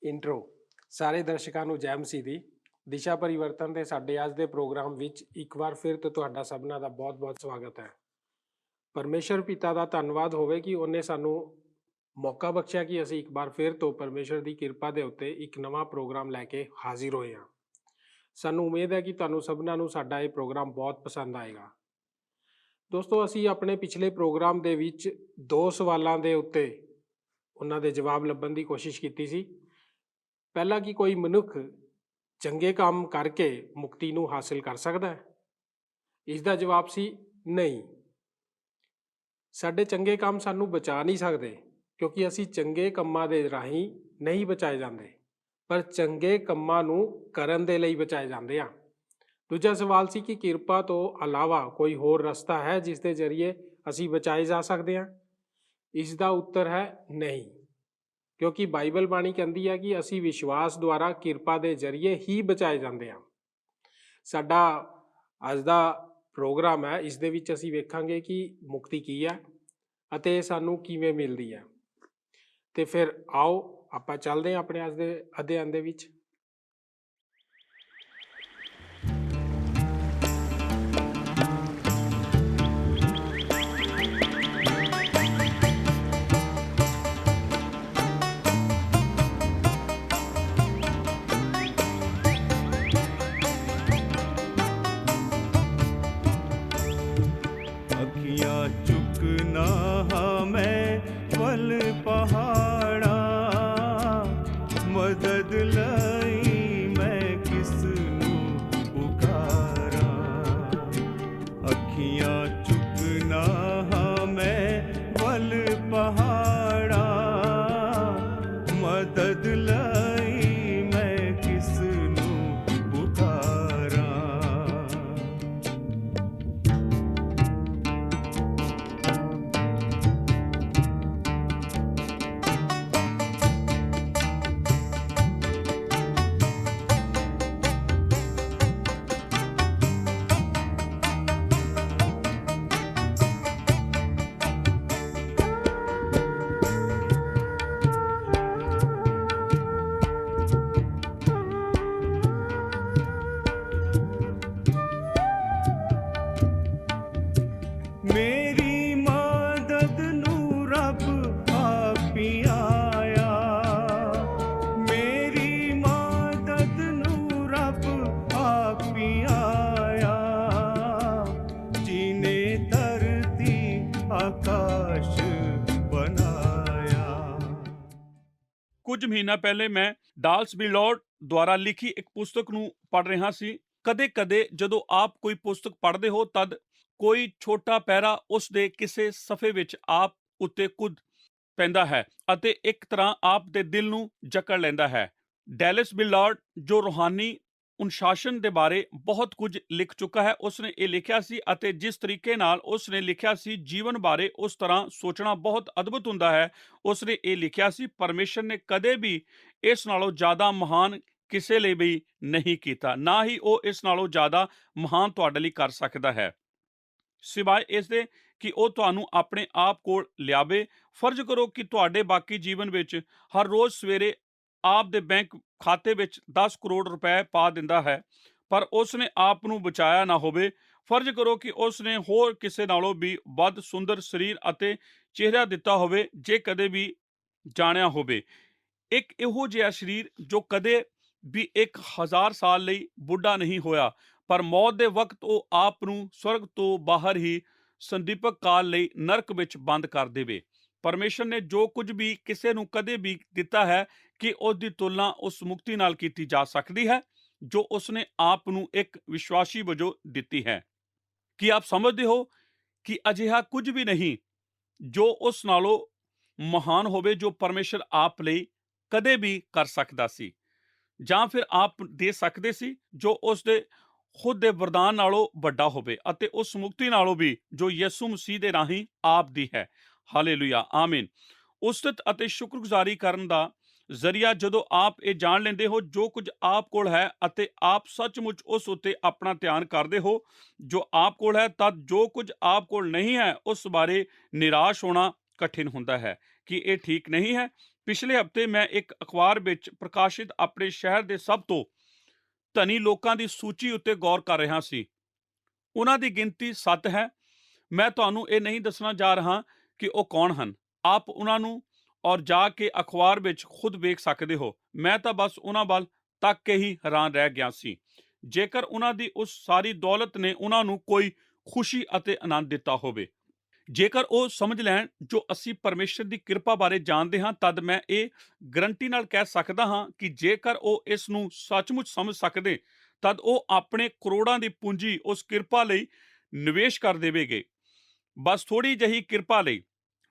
Intro. ਸਾਰੇ ਦਰਸ਼ਕਾਂ ਨੂੰ ਜੈ ਮਸੀਹ ਦੀ। ਦਿਸ਼ਾ ਪਰਿਵਰਤਨ ਦੇ ਸਾਡੇ ਅੱਜ ਦੇ ਪ੍ਰੋਗਰਾਮ ਵਿੱਚ ਇੱਕ ਵਾਰ ਫਿਰ ਤੋਂ ਤੁਹਾਡਾ ਸਭਨਾਂ ਦਾ ਬਹੁਤ-ਬਹੁਤ ਸਵਾਗਤ ਹੈ। ਪਰਮੇਸ਼ਰ ਪਿਤਾ ਦਾ ਧੰਨਵਾਦ ਹੋਵੇ ਕਿ ਉਹਨੇ ਸਾਨੂੰ ਮੌਕਾ ਬਖਸ਼ਿਆ ਕਿ ਅਸੀਂ ਇੱਕ ਵਾਰ ਫਿਰ ਤੋਂ ਪਰਮੇਸ਼ਰ ਦੀ ਕਿਰਪਾ ਦੇ ਉੱਤੇ ਇੱਕ ਨਵਾਂ ਪ੍ਰੋਗਰਾਮ ਲੈ ਕੇ ਹਾਜ਼ਰ ਹੋਏ ਹਾਂ। ਸਾਨੂੰ ਉਮੀਦ ਹੈ ਕਿ ਤੁਹਾਨੂੰ ਸਭਨਾਂ ਨੂੰ ਸਾਡਾ ਇਹ ਪ੍ਰੋਗਰਾਮ ਬਹੁਤ ਪਸੰਦ ਆਏਗਾ। ਦੋਸਤੋ, ਅਸੀਂ ਆਪਣੇ ਪਿਛਲੇ ਪ੍ਰੋਗਰਾਮ ਦੇ ਵਿੱਚ 2 ਸਵਾਲਾਂ ਦੇ ਉੱਤੇ ਉਹਨਾਂ ਦੇ ਜਵਾਬ ਲੱਭਣ ਦੀ ਕੋਸ਼ਿਸ਼ ਕੀਤੀ ਸੀ। ਪਹਿਲਾ, ਕਿ ਕੋਈ ਮਨੁੱਖ ਚੰਗੇ ਕੰਮ ਕਰਕੇ ਮੁਕਤੀ ਨੂੰ ਹਾਸਿਲ ਕਰ ਸਕਦਾ ਹੈ? ਇਸ ਦਾ ਜਵਾਬ ਸੀ ਨਹੀਂ। ਸਾਡੇ ਚੰਗੇ ਕੰਮ ਸਾਨੂੰ ਬਚਾ ਨਹੀਂ ਸਕਦੇ, ਕਿਉਂਕਿ ਅਸੀਂ ਚੰਗੇ ਕੰਮਾਂ ਦੇ ਰਾਹੀਂ ਨਹੀਂ ਬਚਾਏ ਜਾਂਦੇ, ਪਰ ਚੰਗੇ ਕੰਮਾਂ ਨੂੰ ਕਰਨ ਦੇ ਲਈ ਬਚਾਏ ਜਾਂਦੇ ਆ। ਦੂਜਾ ਸਵਾਲ ਸੀ ਕਿ ਕਿਰਪਾ ਤੋਂ ਇਲਾਵਾ ਕੋਈ ਹੋਰ ਰਸਤਾ ਹੈ ਜਿਸ ਦੇ ਜ਼ਰੀਏ ਅਸੀਂ ਬਚਾਏ ਜਾ ਸਕਦੇ ਹਾਂ? ਇਸ ਦਾ ਉੱਤਰ ਹੈ ਨਹੀਂ, ਕਿਉਂਕਿ ਬਾਈਬਲ ਬਾਣੀ ਕਹਿੰਦੀ ਹੈ ਕਿ ਅਸੀਂ ਵਿਸ਼ਵਾਸ ਦੁਆਰਾ ਕਿਰਪਾ ਦੇ ਜ਼ਰੀਏ ਹੀ ਬਚਾਏ ਜਾਂਦੇ ਹਾਂ। ਸਾਡਾ ਅੱਜ ਦਾ ਪ੍ਰੋਗਰਾਮ ਹੈ, ਇਸ ਦੇ ਵਿੱਚ ਅਸੀਂ ਵੇਖਾਂਗੇ ਕਿ ਮੁਕਤੀ ਕੀ ਹੈ ਅਤੇ ਸਾਨੂੰ ਕਿਵੇਂ ਮਿਲਦੀ ਹੈ। ਤੇ ਫਿਰ ਆਓ ਆਪਾਂ ਚੱਲਦੇ ਹਾਂ ਆਪਣੇ ਅੱਜ ਦੇ ਅਧਿਐਨ ਦੇ ਵਿੱਚ। मदद लई मैं किस नूं पुकारा, अखियां चुकना मैं वल पहाड़ा, मदद लई मैं किस नूं पुकारा। मेरी मदद नूं रब आप ही आया, मेरी मदद नूं रब आप ही आया, जिने धरती आकाश बनाया। ਕੁਝ ਮਹੀਨਾ ਪਹਿਲੇ ਮੈਂ ਡਾਲਸ ਬਿਲੌਡ ਦੁਆਰਾ ਲਿਖੀ ਇੱਕ ਪੁਸਤਕ ਨੂੰ ਪੜ੍ਹ ਰਿਹਾ ਸੀ। ਕਦੇ-ਕਦੇ ਜਦੋਂ ਆਪ ਕੋਈ ਪੁਸਤਕ ਪੜ੍ਹਦੇ ਹੋ ਤਦ ਕੋਈ ਛੋਟਾ ਪੈਰਾ ਉਸ ਦੇ ਕਿਸੇ ਸਫ਼ੇ ਵਿੱਚ ਆਪ ਉੱਤੇ ਕੁੱਦ ਪੈਂਦਾ ਹੈ ਅਤੇ ਇੱਕ ਤਰ੍ਹਾਂ ਆਪ ਦੇ ਦਿਲ ਨੂੰ ਜਕੜ ਲੈਂਦਾ ਹੈ। ਡੈਲਿਸ ਬਿਲੌਡ, ਜੋ ਰੂਹਾਨੀ ਅਨੁਸ਼ਾਸਨ ਦੇ ਬਾਰੇ ਬਹੁਤ ਕੁਝ ਲਿਖ ਚੁੱਕਾ ਹੈ, ਉਸਨੇ ਇਹ ਲਿਖਿਆ ਸੀ ਅਤੇ ਜਿਸ ਤਰੀਕੇ ਨਾਲ ਉਸਨੇ ਲਿਖਿਆ ਸੀ ਜੀਵਨ ਬਾਰੇ ਉਸ ਤਰ੍ਹਾਂ ਸੋਚਣਾ ਬਹੁਤ ਅਦਭੁਤ ਹੁੰਦਾ ਹੈ। ਉਸਨੇ ਇਹ ਲਿਖਿਆ ਸੀ, ਪਰਮੇਸ਼ਰ ਨੇ ਕਦੇ ਵੀ ਇਸ ਨਾਲੋਂ ਜ਼ਿਆਦਾ ਮਹਾਨ ਕਿਸੇ ਲਈ ਵੀ ਨਹੀਂ ਕੀਤਾ, ਨਾ ਹੀ ਉਹ ਇਸ ਨਾਲੋਂ ਜ਼ਿਆਦਾ ਮਹਾਨ ਤੁਹਾਡੇ ਲਈ ਕਰ ਸਕਦਾ ਹੈ, ਸਿਵਾਏ ਇਸ ਦੇ ਕਿ ਉਹ ਤੁਹਾਨੂੰ ਆਪਣੇ ਆਪ ਕੋਲ ਲਿਆਵੇ। ਫਰਜ਼ ਕਰੋ ਕਿ ਤੁਹਾਡੇ ਬਾਕੀ ਜੀਵਨ ਵਿੱਚ ਹਰ ਰੋਜ਼ ਸਵੇਰੇ ਆਪ ਦੇ ਬੈਂਕ ਖਾਤੇ ਵਿੱਚ 10 ਕਰੋੜ ਰੁਪਏ ਪਾ ਦਿੰਦਾ ਹੈ, ਪਰ ਉਸਨੇ ਆਪ ਨੂੰ ਬਚਾਇਆ ਨਾ ਹੋਵੇ। ਫਰਜ਼ ਕਰੋ ਕਿ ਉਸਨੇ ਹੋਰ ਕਿਸੇ ਨਾਲੋਂ ਵੀ ਵੱਧ ਸੁੰਦਰ ਸਰੀਰ ਅਤੇ ਚਿਹਰਾ ਦਿੱਤਾ ਹੋਵੇ ਜੇ ਕਦੇ ਵੀ ਜਾਣਿਆ ਹੋਵੇ। ਇੱਕ ਇਹੋ ਜਿਹਾ ਸਰੀਰ ਜੋ ਕਦੇ ਵੀ 1000 ਸਾਲ ਲਈ ਬੁੱਢਾ ਨਹੀਂ ਹੋਇਆ, ਪਰ ਮੌਤ ਦੇ ਵਕਤ ਉਹ ਆਪ ਨੂੰ ਸਵਰਗ ਤੋਂ ਬਾਹਰ ਹੀ ਸੰਦੀਪਕ ਕਾਲ ਲਈ ਨਰਕ ਵਿੱਚ ਬੰਦ ਕਰ ਦੇਵੇ। ਪਰਮੇਸ਼ਰ ਨੇ ਜੋ ਕੁਝ ਵੀ ਕਿਸੇ ਨੂੰ ਕਦੇ ਵੀ ਦਿੱਤਾ ਹੈ ਕਿ ਉਸ ਦੀ ਤੁਲਨਾ ਉਸ ਮੁਕਤੀ ਨਾਲ ਕੀਤੀ ਜਾ ਸਕਦੀ ਹੈ ਜੋ ਉਸਨੇ ਆਪ ਨੂੰ ਇੱਕ ਵਿਸ਼ਵਾਸੀ ਵਜੋਂ ਦਿੱਤੀ ਹੈ। ਕੀ ਆਪ ਸਮਝਦੇ ਹੋ ਕਿ ਅਜਿਹਾ ਕੁਝ ਵੀ ਨਹੀਂ ਜੋ ਉਸ ਨਾਲੋਂ ਮਹਾਨ ਹੋਵੇ ਜੋ ਪਰਮੇਸ਼ਰ ਆਪ ਲਈ ਕਦੇ ਵੀ ਕਰ ਸਕਦਾ ਸੀ ਜਾਂ ਫਿਰ ਆਪ ਦੇ ਸਕਦੇ ਸੀ, ਜੋ ਉਸ ਦੇ ਖੁਦ ਦੇ ਵਰਦਾਨ ਨਾਲੋਂ ਵੱਡਾ ਹੋਵੇ ਅਤੇ ਉਸ ਮੁਕਤੀ ਨਾਲੋਂ ਵੀ ਜੋ ਯਿਸੂ ਮਸੀਹ ਦੇ ਰਾਹੀਂ ਆਪ ਦੀ ਹੈ। ਹਾਲੇਲੂਇਆ, ਆਮੀਨ। ਉਸਤਤ ਅਤੇ ਸ਼ੁਕਰਗੁਜ਼ਾਰੀ ਕਰਨ ਦਾ ਜ਼ਰੀਆ ਜਦੋਂ ਆਪ ਇਹ ਜਾਣ ਲੈਂਦੇ ਹੋ ਜੋ ਕੁਝ ਆਪ ਕੋਲ ਹੈ ਅਤੇ ਆਪ ਸੱਚਮੁੱਚ ਉਸ ਉੱਤੇ ਆਪਣਾ ਧਿਆਨ ਕਰਦੇ ਹੋ ਜੋ ਆਪ ਕੋਲ ਹੈ, ਤਦ ਜੋ ਕੁਝ ਆਪ ਕੋਲ ਨਹੀਂ ਹੈ ਉਸ ਬਾਰੇ ਨਿਰਾਸ਼ ਹੋਣਾ ਕਠਿਨ ਹੁੰਦਾ ਹੈ ਕਿ ਇਹ ਠੀਕ ਨਹੀਂ ਹੈ, ਪਿਛਲੇ ਹਫ਼ਤੇ ਮੈਂ ਇੱਕ ਅਖਬਾਰ ਵਿੱਚ ਪ੍ਰਕਾਸ਼ਿਤ ਆਪਣੇ ਸ਼ਹਿਰ ਦੇ ਸਭ ਤੋਂ ਧਨੀ ਲੋਕਾਂ ਦੀ ਸੂਚੀ ਉੱਤੇ ਗੌਰ ਕਰ ਰਿਹਾ ਸੀ। ਉਹਨਾਂ ਦੀ ਗਿਣਤੀ 7 ਹੈ। ਮੈਂ ਤੁਹਾਨੂੰ ਇਹ ਨਹੀਂ ਦੱਸਣਾ ਜਾ ਰਿਹਾ ਕਿ ਉਹ ਕੌਣ ਹਨ। ਆਪ ਉਹਨਾਂ ਨੂੰ ਔਰ ਜਾ ਕੇ ਅਖਬਾਰ ਵਿੱਚ ਖੁਦ ਵੇਖ ਸਕਦੇ ਹੋ। ਮੈਂ ਤਾਂ ਬਸ ਉਹਨਾਂ ਵੱਲ ਤੱਕ ਕੇ ਹੀ ਹੈਰਾਨ ਰਹਿ ਗਿਆ ਸੀ। ਜੇਕਰ ਉਹਨਾਂ ਦੀ ਉਸ ਸਾਰੀ ਦੌਲਤ ਨੇ ਉਹਨਾਂ ਨੂੰ ਕੋਈ ਖੁਸ਼ੀ ਅਤੇ ਆਨੰਦ ਦਿੱਤਾ ਹੋਵੇ, ਜੇਕਰ ਉਹ ਸਮਝ ਲੈਣ ਜੋ ਅਸੀਂ ਪਰਮੇਸ਼ਰ ਦੀ ਕਿਰਪਾ ਬਾਰੇ ਜਾਣਦੇ ਹਾਂ, ਤਦ ਮੈਂ ਇਹ ਗਰੰਟੀ ਨਾਲ ਕਹਿ ਸਕਦਾ ਹਾਂ ਕਿ ਜੇਕਰ ਉਹ ਇਸ ਨੂੰ ਸੱਚਮੁੱਚ ਸਮਝ ਸਕਦੇ, ਤਦ ਉਹ ਆਪਣੇ ਕਰੋੜਾਂ ਦੀ ਪੂੰਜੀ ਉਸ ਕਿਰਪਾ ਲਈ ਨਿਵੇਸ਼ ਕਰ ਦੇਵੇਗੇ। ਬਸ ਥੋੜੀ ਜਿਹੀ ਕਿਰਪਾ ਲਈ,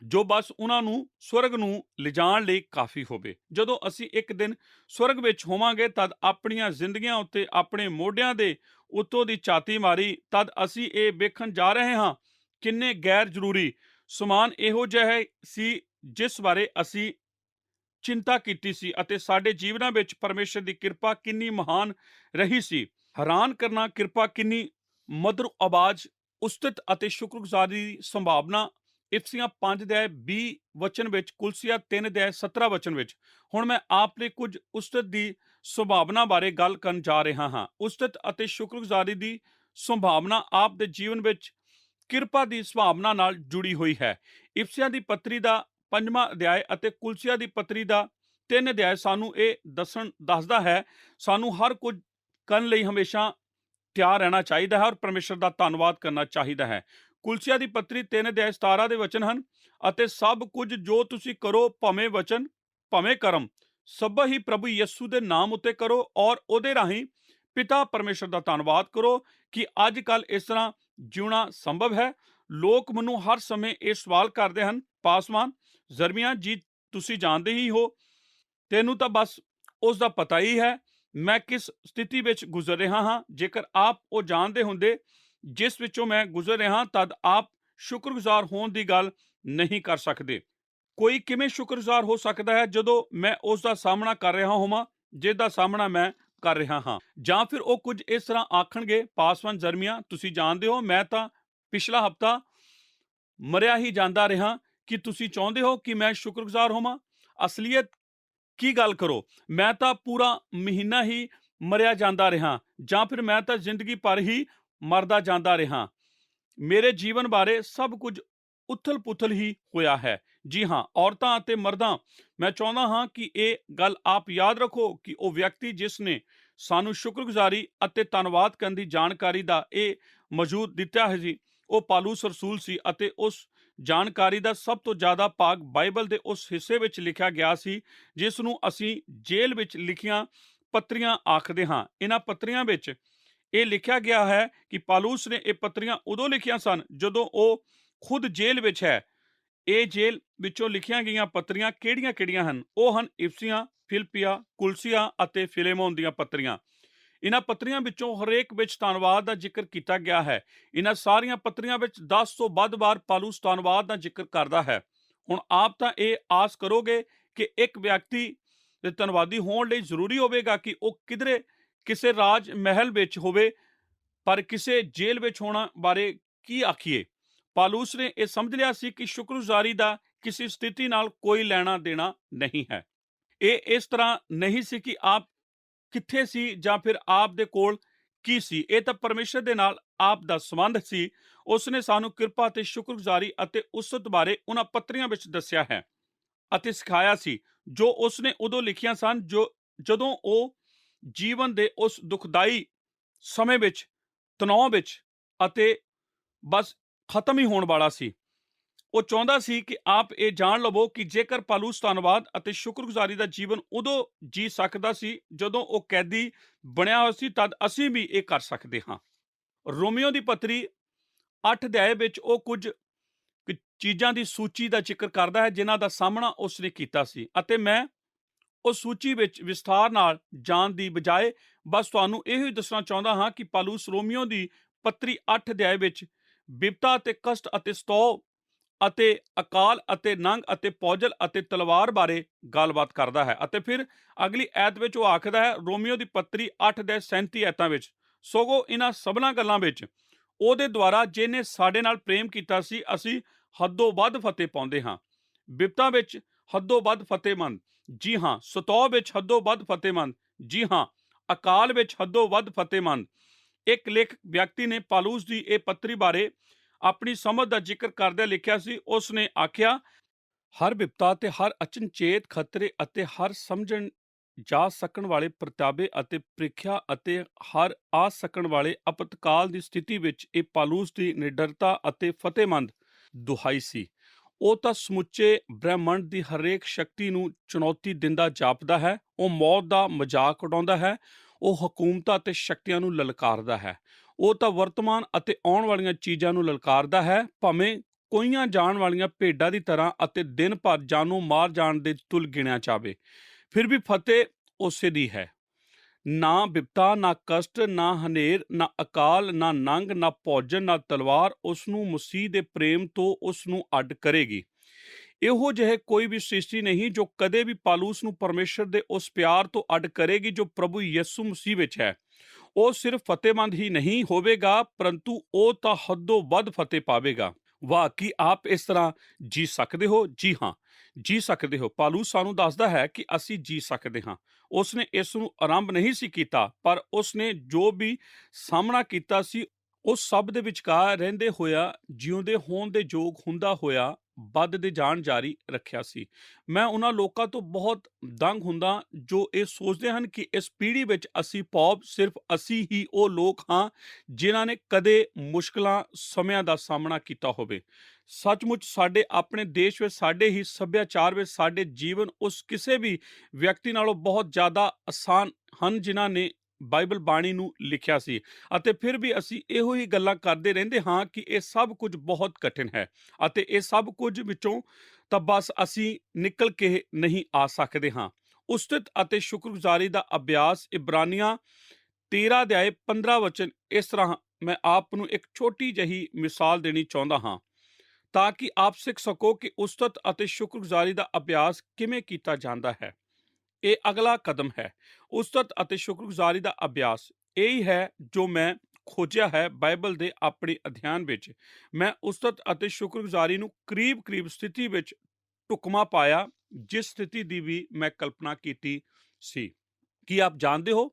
ਜੋ ਬਸ ਉਹਨਾਂ ਨੂੰ ਸਵਰਗ ਨੂੰ ਲਿਜਾਣ ਲਈ ਕਾਫੀ ਹੋਵੇ। ਜਦੋਂ ਅਸੀਂ ਇੱਕ ਦਿਨ ਸਵਰਗ ਵਿੱਚ ਹੋਵਾਂਗੇ, ਤਦ ਆਪਣੀਆਂ ਜ਼ਿੰਦਗੀਆਂ ਉੱਤੇ ਆਪਣੇ ਮੋਢਿਆਂ ਦੇ ਉੱਤੋਂ ਦੀ ਝਾਤੀ ਮਾਰੀ, ਤਦ ਅਸੀਂ ਇਹ ਵੇਖਣ ਜਾ ਰਹੇ ਹਾਂ ਕਿੰਨੇ ਗੈਰ ਜ਼ਰੂਰੀ ਸਮਾਨ ਇਹੋ ਜਿਹਾ ਸੀ ਜਿਸ ਬਾਰੇ ਅਸੀਂ ਚਿੰਤਾ ਕੀਤੀ ਸੀ, ਅਤੇ ਸਾਡੇ ਜੀਵਨਾਂ ਵਿੱਚ ਪਰਮੇਸ਼ਰ ਦੀ ਕਿਰਪਾ ਕਿੰਨੀ ਮਹਾਨ ਰਹੀ ਸੀ। ਹੈਰਾਨ ਕਰਨਾ ਕਿਰਪਾ ਕਿੰਨੀ ਮਧੁਰ ਆਵਾਜ਼, ਉਸਤਤ ਅਤੇ ਸ਼ੁਕਰਗੁਜ਼ਾਰੀ ਦੀ ਸੰਭਾਵਨਾ। ਇਫਸੀਆਂ 5:20 ਵਿੱਚ, ਕੁਲਸੀਆ 3:17 ਵਿੱਚ। ਹੁਣ ਮੈਂ ਆਪ ਲਈ ਕੁਝ ਉਸਤਤ ਦੀ ਸੰਭਾਵਨਾ ਬਾਰੇ ਗੱਲ ਕਰਨ ਜਾ ਰਿਹਾ ਹਾਂ। ਉਸਤਤ ਅਤੇ ਸ਼ੁਕਰਗੁਜ਼ਾਰੀ ਦੀ ਸੰਭਾਵਨਾ ਆਪ ਦੇ ਜੀਵਨ ਵਿੱਚ ਕਿਰਪਾ ਦੀ ਸੰਭਾਵਨਾ ਨਾਲ ਜੁੜੀ ਹੋਈ ਹੈ। ਇਫਸੀਆਂ ਦੀ ਪੱਤਰੀ ਦਾ 5ਵਾਂ ਅਧਿਆਇ ਅਤੇ ਕੁਲਸੀਆ ਦੀ ਪੱਤਰੀ ਦਾ 3 ਅਧਿਆਇ ਸਾਨੂੰ ਇਹ ਦੱਸਦਾ ਹੈ ਸਾਨੂੰ ਹਰ ਕੁਝ ਕਰਨ ਲਈ ਹਮੇਸ਼ਾ ਤਿਆਰ ਰਹਿਣਾ ਚਾਹੀਦਾ ਹੈ ਔਰ ਪਰਮੇਸ਼ਰ ਦਾ ਧੰਨਵਾਦ ਕਰਨਾ ਚਾਹੀਦਾ ਹੈ। ਕੁਲਸੀਆ ਦੀ ਪੱਤਰੀ 3:17 ਦੇ ਵਚਨ ਹਨ, ਅਤੇ ਸਭ ਕੁਝ ਜੋ ਤੁਸੀਂ ਕਰੋ, ਭਾਵੇਂ ਵਚਨ ਭਾਵੇਂ ਕਰਮ, ਸਭ ਹੀ ਪ੍ਰਭੂ ਯਿਸੂ ਦੇ ਨਾਮ ਉੱਤੇ ਕਰੋ ਔਰ ਉਹਦੇ ਰਾਹੀਂ ਪਿਤਾ ਪਰਮੇਸ਼ਰ ਦਾ ਧੰਨਵਾਦ ਕਰੋ। ਕਿ ਅੱਜ ਕੱਲ੍ਹ ਇਸ ਤਰ੍ਹਾਂ ਜਿਉਣਾ ਸੰਭਵ ਹੈ? ਲੋਕ ਮੈਨੂੰ ਹਰ ਸਮੇਂ ਇਹ ਸਵਾਲ ਕਰਦੇ ਹਨ, ਪਾਸਵਾਨ ਜ਼ਰਮੀਆ ਜੀ, ਤੁਸੀਂ ਜਾਣਦੇ ਹੀ ਹੋ, ਤੈਨੂੰ ਤਾਂ ਬਸ ਉਸ ਦਾ ਪਤਾ ਹੀ ਹੈ ਮੈਂ ਕਿਸ ਸਥਿਤੀ ਵਿੱਚ ਗੁਜ਼ਰ ਰਿਹਾ ਹਾਂ। ਜੇਕਰ ਆਪ ਉਹ ਜਾਣਦੇ ਹੁੰਦੇ ਜਿਸ ਵਿੱਚੋਂ ਮੈਂ ਗੁਜ਼ਰ ਰਿਹਾ, ਤਦ ਆਪ ਸ਼ੁਕਰਗੁਜ਼ਾਰ ਹੋਣ ਦੀ ਗੱਲ ਨਹੀਂ ਕਰ ਸਕਦੇ। ਕੋਈ ਕਿਵੇਂ ਸ਼ੁਕਰਗੁਜ਼ਾਰ ਹੋ ਸਕਦਾ ਹੈ ਜਦੋਂ ਮੈਂ ਉਸ ਦਾ ਸਾਹਮਣਾ ਕਰ ਰਿਹਾ ਹੋਵਾਂ ਜਿਸ ਦਾ ਸਾਹਮਣਾ ਮੈਂ ਕਰ ਰਿਹਾ ਹਾਂ? ਜਾਂ ਫਿਰ ਉਹ ਕੁਝ ਇਸ ਤਰ੍ਹਾਂ ਆਖਣਗੇ, ਪਾਸਵਾਨ ਜ਼ਰਮੀਆ, ਤੁਸੀਂ ਜਾਣਦੇ ਹੋ ਮੈਂ ਤਾਂ ਪਿਛਲਾ ਹਫ਼ਤਾ ਮਰਿਆ ਹੀ ਜਾਂਦਾ ਰਿਹਾ। ਕਿ ਤੁਸੀਂ ਚਾਹੁੰਦੇ ਹੋ ਕਿ ਮੈਂ ਸ਼ੁਕਰਗੁਜ਼ਾਰ ਹੋਵਾਂ? ਅਸਲੀਅਤ ਕੀ ਗੱਲ ਕਰੋ, ਮੈਂ ਤਾਂ ਪੂਰਾ ਮਹੀਨਾ ਹੀ ਮਰਿਆ ਜਾਂਦਾ ਰਿਹਾ, ਜਾਂ ਫਿਰ ਮੈਂ ਤਾਂ ਜ਼ਿੰਦਗੀ ਭਰ ਹੀ ਮਰਦਾ ਜਾਂਦਾ ਰਿਹਾ। ਮੇਰੇ ਜੀਵਨ ਬਾਰੇ ਸਭ ਕੁਝ ਉਥਲ ਪੁਥਲ ਹੀ ਹੋਇਆ ਹੈ। ਜੀ ਹਾਂ, ਔਰਤਾਂ ਅਤੇ ਮਰਦਾਂ, ਮੈਂ ਚਾਹੁੰਦਾ ਹਾਂ ਕਿ ਇਹ ਗੱਲ ਆਪ ਯਾਦ ਰੱਖੋ ਕਿ ਉਹ ਵਿਅਕਤੀ ਜਿਸ ਨੇ ਸਾਨੂੰ ਸ਼ੁਕਰਗੁਜ਼ਾਰੀ ਅਤੇ ਧੰਨਵਾਦ ਕਰਨ ਦੀ ਜਾਣਕਾਰੀ ਦਾ ਇਹ ਮੌਜੂਦ ਦਿੱਤਾ ਹੈ ਜੀ, ਉਹ ਪਾਲੂਸ ਰਸੂਲ ਸੀ। ਅਤੇ ਉਸ ਜਾਣਕਾਰੀ ਦਾ ਸਭ ਤੋਂ ਜ਼ਿਆਦਾ ਭਾਗ ਬਾਈਬਲ ਦੇ ਉਸ ਹਿੱਸੇ ਵਿੱਚ ਲਿਖਿਆ ਗਿਆ ਸੀ ਜਿਸ ਨੂੰ ਅਸੀਂ ਜੇਲ੍ਹ ਵਿੱਚ ਲਿਖੀਆਂ ਪੱਤਰੀਆਂ ਆਖਦੇ ਹਾਂ। ਇਹਨਾਂ ਪੱਤਰੀਆਂ ਵਿੱਚ ਇਹ ਲਿਖਿਆ ਗਿਆ ਹੈ ਕਿ ਪਾਲੂਸ ਨੇ ਇਹ ਪੱਤਰੀਆਂ ਉਦੋਂ ਲਿਖੀਆਂ ਸਨ ਜਦੋਂ ਉਹ ਖੁਦ ਜੇਲ੍ਹ ਵਿੱਚ ਹੈ। ਇਹ ਜੇਲ੍ਹ ਵਿੱਚੋਂ ਲਿਖੀਆਂ ਗਈਆਂ ਪੱਤਰੀਆਂ ਕਿਹੜੀਆਂ ਹਨ? ਉਹ ਹਨ ਇਫਸੀਆਂ, ਫਿਲਪੀਆ, ਕੁਲਸੀਆ ਅਤੇ ਫਿਲੇਮੋਨ ਦੀਆਂ ਪੱਤਰੀਆਂ। ਇਹਨਾਂ ਪੱਤਰੀਆਂ ਵਿੱਚੋਂ ਹਰੇਕ ਵਿੱਚ ਧੰਨਵਾਦ ਦਾ ਜ਼ਿਕਰ ਕੀਤਾ ਗਿਆ ਹੈ। ਇਹਨਾਂ ਸਾਰੀਆਂ ਪੱਤਰੀਆਂ ਵਿੱਚ 10 ਤੋਂ ਵੱਧ ਵਾਰ ਪਾਲੂਸ ਧੰਨਵਾਦ ਦਾ ਜ਼ਿਕਰ ਕਰਦਾ ਹੈ। ਹੁਣ ਆਪ ਤਾਂ ਇਹ ਆਸ ਕਰੋਗੇ ਕਿ ਇੱਕ ਵਿਅਕਤੀ ਦੇ ਧੰਨਵਾਦੀ ਹੋਣ ਲਈ ਜ਼ਰੂਰੀ ਹੋਵੇਗਾ ਕਿ ਉਹ ਕਿਧਰੇ ਕਿਸੇ ਰਾਜ ਮਹਿਲ ਵਿੱਚ ਹੋਵੇ, ਪਰ ਕਿਸੇ ਜੇਲ੍ਹ ਵਿੱਚ ਹੋਣਾ ਬਾਰੇ ਕੀ ਆਖੀਏ? ਪਾਲੂਸ ਨੇ ਇਹ ਸਮਝ ਲਿਆ ਸੀ ਕਿ ਸ਼ੁਕਰਗੁਜ਼ਾਰੀ ਦਾ ਕਿਸੇ ਸਥਿਤੀ ਨਾਲ ਕੋਈ ਲੈਣਾ ਦੇਣਾ ਨਹੀਂ ਹੈ। ਇਹ ਇਸ ਤਰ੍ਹਾਂ ਨਹੀਂ ਸੀ ਕਿ ਆਪ ਕਿੱਥੇ ਸੀ ਜਾਂ ਫਿਰ ਆਪ ਦੇ ਕੋਲ ਕੀ ਸੀ। ਇਹ ਤਾਂ ਪਰਮੇਸ਼ਰ ਦੇ ਨਾਲ ਆਪ ਦਾ ਸੰਬੰਧ ਸੀ। ਉਸਨੇ ਸਾਨੂੰ ਕਿਰਪਾ ਤੇ ਸ਼ੁਕਰਗੁਜ਼ਾਰੀ ਅਤੇ ਉਸਤ ਬਾਰੇ ਉਹਨਾਂ ਪੱਤਰੀਆਂ ਵਿੱਚ ਦੱਸਿਆ ਹੈ ਅਤੇ ਸਿਖਾਇਆ ਸੀ ਜੋ ਉਸਨੇ ਉਦੋਂ ਲਿਖੀਆਂ ਸਨ ਜਦੋਂ ਉਹ ਜੀਵਨ ਦੇ ਉਸ ਦੁਖਦਾਈ ਸਮੇਂ ਵਿੱਚ, ਤਣਾਅ ਵਿੱਚ ਅਤੇ ਬਸ ਖਤਮ ਹੀ ਹੋਣ ਵਾਲਾ ਸੀ। ਉਹ ਚਾਹੁੰਦਾ ਸੀ ਕਿ ਆਪ ਇਹ ਜਾਣ ਲਵੋ ਕਿ ਜੇਕਰ ਪਾਲੂਸ ਧੰਨਵਾਦ ਅਤੇ ਸ਼ੁਕਰਗੁਜ਼ਾਰੀ ਦਾ ਜੀਵਨ ਉਦੋਂ ਜੀ ਸਕਦਾ ਸੀ ਜਦੋਂ ਉਹ ਕੈਦੀ ਬਣਿਆ ਹੋਇਆ ਸੀ, ਤਦ ਅਸੀਂ ਵੀ ਇਹ ਕਰ ਸਕਦੇ ਹਾਂ। ਰੋਮੀਓ ਦੀ ਪੱਤਰੀ 8 ਅਧਿਆਇ ਵਿੱਚ ਉਹ ਕੁਝ ਚੀਜ਼ਾਂ ਦੀ ਸੂਚੀ ਦਾ ਜ਼ਿਕਰ ਕਰਦਾ ਹੈ ਜਿਨ੍ਹਾਂ ਦਾ ਸਾਹਮਣਾ ਉਸਨੇ ਕੀਤਾ ਸੀ, ਅਤੇ ਮੈਂ ਉਸ ਸੂਚੀ ਵਿੱਚ ਵਿਸਥਾਰ ਨਾਲ ਜਾਣ ਦੀ ਬਜਾਏ ਬਸ ਤੁਹਾਨੂੰ ਇਹੋ ਹੀ ਦੱਸਣਾ ਚਾਹੁੰਦਾ ਹਾਂ ਕਿ ਪਾਲੂਸ ਰੋਮੀਓ ਦੀ ਪੱਤਰੀ 8 ਅਧਿਆਇ ਵਿੱਚ ਬਿਪਤਾ ਅਤੇ ਕਸ਼ਟ ਅਤੇ ਸਤੋਵ ਅਤੇ ਅਕਾਲ ਅਤੇ ਨੰਗ ਅਤੇ ਪੌਜਲ ਅਤੇ ਤਲਵਾਰ ਬਾਰੇ ਗੱਲਬਾਤ ਕਰਦਾ ਹੈ। ਅਤੇ ਫਿਰ ਅਗਲੀ ਐਤ ਵਿੱਚ ਉਹ ਆਖਦਾ ਹੈ, ਰੋਮੀਓ ਦੀ ਪੱਤਰੀ 8:37 ਐਤਾਂ ਵਿੱਚ, ਸਗੋਂ ਇਹਨਾਂ ਸਭਨਾਂ ਗੱਲਾਂ ਵਿੱਚ ਉਹਦੇ ਦੁਆਰਾ ਜਿਹਨੇ ਸਾਡੇ ਨਾਲ ਪ੍ਰੇਮ ਕੀਤਾ ਸੀ, ਅਸੀਂ ਹੱਦੋਂ ਵੱਧ ਫਤਿਹ ਪਾਉਂਦੇ ਹਾਂ। ਬਿਪਤਾ ਵਿੱਚ ਹੱਦੋਂ ਵੱਧ ਫਤਿਹਮੰਦ। ਜੀ ਹਾਂ, ਸਤੋਹ ਵਿੱਚ ਹੱਦੋਂ ਵੱਧ ਫਤਿਹਮੰਦ। ਜੀ ਹਾਂ, ਅਕਾਲ ਵਿੱਚ ਹੱਦੋਂ ਵੱਧ ਫਤਿਹਮੰਦ। ਇੱਕ ਲੇਖਕ ਵਿਅਕਤੀ ਨੇ ਪਾਲੂਸ ਦੀ ਇਹ ਪੱਤਰੀ ਬਾਰੇ ਆਪਣੀ ਸਮਝ ਦਾ ਜ਼ਿਕਰ ਕਰਦਿਆਂ ਲਿਖਿਆ ਸੀ। ਉਸ ਨੇ ਆਖਿਆ, ਹਰ ਵਿਪਤਾ ਤੇ ਹਰ ਅਚਨਚੇਤ ਖਤਰੇ ਅਤੇ ਹਰ ਸਮਝਣ ਜਾ ਸਕਣ ਵਾਲੇ ਪ੍ਰਤਾਵੇ ਅਤੇ ਪ੍ਰੀਖਿਆ ਅਤੇ ਹਰ ਆ ਸਕਣ ਵਾਲੇ ਅਪਤਕਾਲ ਦੀ ਸਥਿਤੀ ਵਿੱਚ ਇਹ ਪਾਲੂਸ ਦੀ ਨਿਡਰਤਾ ਅਤੇ ਫਤਿਹਮੰਦ ਦੁਹਾਈ ਸੀ। ਉਹ ਤਾਂ ਸਮੁੱਚੇ ਬ੍ਰਹਿਮੰਡ ਦੀ ਹਰੇਕ ਸ਼ਕਤੀ ਨੂੰ ਚੁਣੌਤੀ ਦਿੰਦਾ ਜਾਪਦਾ ਹੈ। ਉਹ ਮੌਤ ਦਾ ਮਜ਼ਾਕ ਉਡਾਉਂਦਾ ਹੈ। ਉਹ ਹਕੂਮਤਾਂ ਅਤੇ ਸ਼ਕਤੀਆਂ ਨੂੰ ਲਲਕਾਰਦਾ ਹੈ। ਉਹ ਤਾਂ ਵਰਤਮਾਨ ਅਤੇ ਆਉਣ ਵਾਲੀਆਂ ਚੀਜ਼ਾਂ ਨੂੰ ਲਲਕਾਰਦਾ ਹੈ, ਭਾਵੇਂ ਕੋਈਆਂ ਜਾਣ ਵਾਲੀਆਂ ਭੇਡਾਂ ਦੀ ਤਰ੍ਹਾਂ ਅਤੇ ਦਿਨ ਭਰ ਜਾਨੋਂ ਮਾਰ ਜਾਣ ਦੇ ਤੁਲ ਗਿਣਿਆ ਜਾਵੇ। ਫਿਰ ਵੀ ਫਤਿਹ ਉਸੇ ਦੀ ਹੈ। ਨਾ ਬਿਪਤਾ, ਨਾ ਕਸ਼ਟ, ਨਾ ਹਨੇਰ, ਨਾ ਅਕਾਲ, ਨਾ ਨੰਗ, ਨਾ ਭੋਜਨ, ਨਾ ਤਲਵਾਰ ਉਸ ਨੂੰ ਮਸੀਹ ਦੇ ਪ੍ਰੇਮ ਤੋਂ ਉਸ ਨੂੰ ਅੱਡ ਕਰੇਗੀ। ਇਹੋ ਜਿਹੇ ਕੋਈ ਵੀ ਸ੍ਰਿਸ਼ਟੀ ਨਹੀਂ ਜੋ ਕਦੇ ਵੀ ਪਾਲੂਸ ਨੂੰ ਪਰਮੇਸ਼ਰ ਦੇ ਉਸ ਪਿਆਰ ਤੋਂ ਅੱਡ ਕਰੇਗੀ ਜੋ ਪ੍ਰਭੂ ਯਿਸੂ ਮਸੀਹ ਵਿੱਚ ਹੈ। ਉਹ ਸਿਰਫ ਫਤਿਹਮੰਦ ਹੀ ਨਹੀਂ ਹੋਵੇਗਾ, ਪਰੰਤੂ ਉਹ ਤਾਂ ਹੱਦੋਂ ਵੱਧ ਫਤਿਹ ਪਾਵੇਗਾ। ਵਾਹ, ਕੀ ਆਪ ਇਸ ਤਰ੍ਹਾਂ ਜੀ ਸਕਦੇ ਹੋ? ਜੀ ਹਾਂ, ਜੀ ਸਕਦੇ ਹੋ। ਪਾਲੂਸ ਸਾਨੂੰ ਦੱਸਦਾ ਹੈ ਕਿ ਅਸੀਂ ਜੀ ਸਕਦੇ ਹਾਂ। ਉਸਨੇ ਇਸ ਨੂੰ ਆਰੰਭ ਨਹੀਂ ਸੀ ਕੀਤਾ, ਪਰ ਉਸਨੇ ਜੋ ਵੀ ਸਾਹਮਣਾ ਕੀਤਾ ਸੀ ਉਸ ਸਭ ਦੇ ਵਿਚਕਾਰ ਰਹਿੰਦੇ ਹੋਇਆ, ਜਿਉਂਦੇ ਹੋਣ ਦੇ ਯੋਗ ਹੁੰਦਾ ਹੋਇਆ ਵੱਧਦੇ ਜਾਣ ਜਾਰੀ ਰੱਖਿਆ ਸੀ। ਮੈਂ ਉਹਨਾਂ ਲੋਕਾਂ ਤੋਂ ਬਹੁਤ ਦੰਗ ਹੁੰਦਾ ਜੋ ਇਹ ਸੋਚਦੇ ਹਨ ਕਿ ਇਸ ਪੀੜ੍ਹੀ ਵਿੱਚ ਅਸੀਂ ਸਿਰਫ ਅਸੀਂ ਹੀ ਉਹ ਲੋਕ ਹਾਂ ਜਿਨ੍ਹਾਂ ਨੇ ਕਦੇ ਮੁਸ਼ਕਲਾਂ ਸਮਿਆਂ ਦਾ ਸਾਹਮਣਾ ਕੀਤਾ ਹੋਵੇ। ਸੱਚਮੁੱਚ ਸਾਡੇ ਆਪਣੇ ਦੇਸ਼ ਵਿੱਚ, ਸਾਡੇ ਹੀ ਸੱਭਿਆਚਾਰ ਵਿੱਚ, ਸਾਡੇ ਜੀਵਨ ਉਸ ਕਿਸੇ ਵੀ ਵਿਅਕਤੀ ਨਾਲੋਂ ਬਹੁਤ ਜ਼ਿਆਦਾ ਆਸਾਨ ਹਨ ਜਿਨ੍ਹਾਂ ਨੇ ਬਾਈਬਲ ਬਾਣੀ ਨੂੰ ਲਿਖਿਆ ਸੀ। ਅਤੇ ਫਿਰ ਵੀ ਅਸੀਂ ਇਹੋ ਹੀ ਗੱਲਾਂ ਕਰਦੇ ਰਹਿੰਦੇ ਹਾਂ ਕਿ ਇਹ ਸਭ ਕੁਝ ਬਹੁਤ ਕਠਿਨ ਹੈ ਅਤੇ ਇਹ ਸਭ ਕੁਝ ਵਿੱਚੋਂ ਤਾਂ ਬਸ ਅਸੀਂ ਨਿਕਲ ਕੇ ਨਹੀਂ ਆ ਸਕਦੇ ਹਾਂ। ਉਸਤਤ ਅਤੇ ਸ਼ੁਕਰਗੁਜ਼ਾਰੀ ਦਾ ਅਭਿਆਸ। ਇਬਰਾਨੀਆਂ 13 ਅਧਿਆਏ 15 ਵਚਨ ਇਸ ਤਰ੍ਹਾਂ। ਮੈਂ ਆਪ ਨੂੰ ਇੱਕ ਛੋਟੀ ਜਿਹੀ ਮਿਸਾਲ ਦੇਣੀ ਚਾਹੁੰਦਾ ਹਾਂ ਤਾਂ ਕਿ ਆਪ ਸਿੱਖ ਸਕੋ ਕਿ ਉਸਤਤ ਅਤੇ ਸ਼ੁਕਰਗੁਜ਼ਾਰੀ ਦਾ ਅਭਿਆਸ ਕਿਵੇਂ ਕੀਤਾ ਜਾਂਦਾ ਹੈ। ਇਹ ਅਗਲਾ ਕਦਮ ਹੈ, ਉਸਤਤ ਅਤੇ ਸ਼ੁਕਰਗੁਜ਼ਾਰੀ ਦਾ ਅਭਿਆਸ। ਇਹੀ ਹੈ ਜੋ ਮੈਂ ਖੋਜਿਆ ਹੈ ਬਾਈਬਲ ਦੇ ਆਪਣੇ ਅਧਿਐਨ ਵਿੱਚ। ਮੈਂ ਉਸਤਤ ਅਤੇ ਸ਼ੁਕਰਗੁਜ਼ਾਰੀ ਨੂੰ ਕਰੀਬ ਸਥਿਤੀ ਵਿੱਚ ਢੁਕਵਾਂ ਪਾਇਆ ਜਿਸ ਸਥਿਤੀ ਦੀ ਵੀ ਮੈਂ ਕਲਪਨਾ ਕੀਤੀ ਸੀ। ਕੀ ਆਪ ਜਾਣਦੇ ਹੋ,